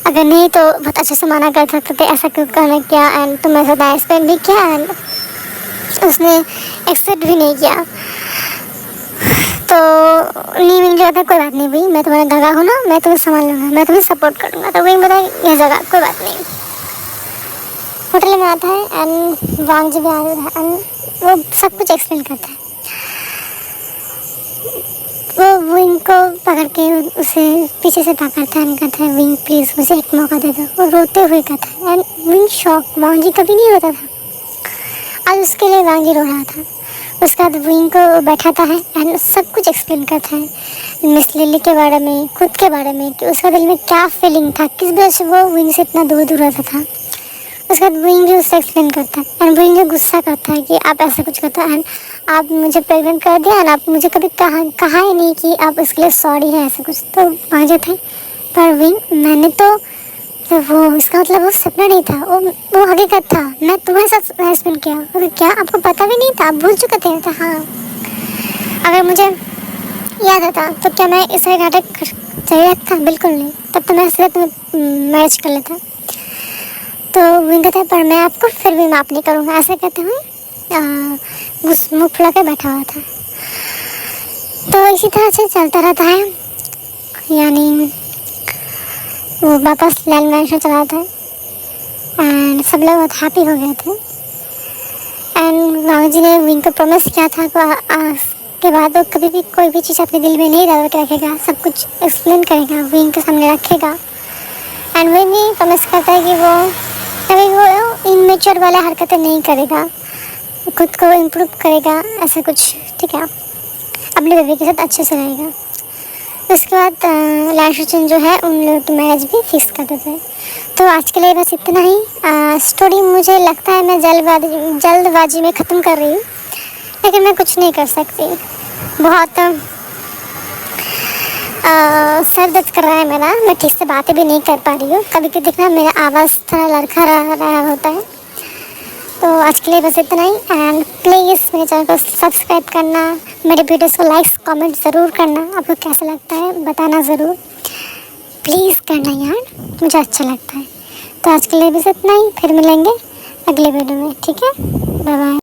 अगर नहीं तो बहुत अच्छे से मना कर सकते थे, ऐसा क्यों करना किया एंड तुम ऐसा टाइम स्पेंड भी किया एंड उसने एक्सेप्ट भी नहीं किया। तो नीमिंग जो था कोई बात नहीं भाई, मैं तुम्हारा गगा हूँ ना, मैं तुम्हें संभाल लूँगा, मैं तुम्हें सपोर्ट करूँगा। तो विंग बताया यह जगह कोई बात नहीं। होटल में आता है एंड वांग जी भी आ रहा है एंड वो सब कुछ एक्सप्लेन करता है। वो विंग को पकड़ के उसे पीछे से पकड़ता है, कहता है विंग प्लीज़ मुझे एक मौका दे दो। वो रोते हुए कहता है एंड विंग शॉक, वांग जी कभी नहीं रोता था, आज उसके लिए वांग जी रो रहा था। उसके बाद विंग को बैठाता है एंड सब कुछ एक्सप्लेन करता है मिस लिली के बारे में, खुद के बारे में, कि उसका दिल में क्या फीलिंग था, किस वजह से वो विंग से इतना दूर रहता था। उसके बाद विंग भी उससे एक्सप्लेन करता है एंड विंग गुस्सा करता है कि आप ऐसा कुछ करते हैं, आप मुझे प्रेग्नेंट कर दिया एंड आप मुझे कभी कहा ही नहीं कि आप इसके लिए सॉरी है ऐसा कुछ। तो वहाँ थे पर विंग मैंने तो वो इसका मतलब वो सपना नहीं था, वो हकीकत था, मैं तुम्हारे साथ हस्बैंड किया। अगर क्या आपको पता भी नहीं था, आप भूल चुके थे? तो हाँ, अगर मुझे याद आता तो क्या मैं इसे नाटक चाहिए था? बिल्कुल नहीं, तब तो मैं सिर्फ मैरिज कर लेता। तो विंग कहता है पर मैं आपको फिर भी माफ़ नहीं करूँगा, ऐसे कहते हुए मुँह फुला के बैठा हुआ था। तो इसी तरह से चलता रहता है, यानी वो वापस लैंड मैंशन चला था एंड सब लोग बहुत हैप्पी हो गए थे। एंड राहुल जी ने विंग को प्रॉमिस किया था के बाद वो कभी भी कोई भी चीज़ अपने दिल में नहीं डाल के रखेगा, सब कुछ एक्सप्लेन करेगा, विंग के सामने रखेगा। एंड विंग भी प्रॉमिस करता है कि वो कभी वो इनमेच्योर वाला हरकतें नहीं करेगा, खुद को इम्प्रूव करेगा, ऐसा कुछ, ठीक है, अपने बेबी के साथ अच्छे से रहेगा। उसके बाद लाइफ जो है उन लोगों की मैरिज भी फिक्स कर देते हैं। तो आज के लिए बस इतना ही। स्टोरी मुझे लगता है मैं जल्दबाजी में ख़त्म कर रही हूँ, लेकिन मैं कुछ नहीं कर सकती। बहुत सर दर्द कर रहा है मेरा, मैं ठीक से बातें भी नहीं कर पा रही हूँ। कभी कभी देखना मेरा आवाज़ थोड़ा लड़खा रहा होता है। तो आज के लिए बस इतना ही। एंड प्लीज़ मेरे चैनल को सब्सक्राइब करना, मेरे वीडियोस को लाइक्स कमेंट ज़रूर करना, आपको कैसा लगता है बताना ज़रूर, प्लीज़ करना यार, मुझे अच्छा लगता है। तो आज के लिए बस इतना ही, फिर मिलेंगे अगले वीडियो में, ठीक है, बाय बाय।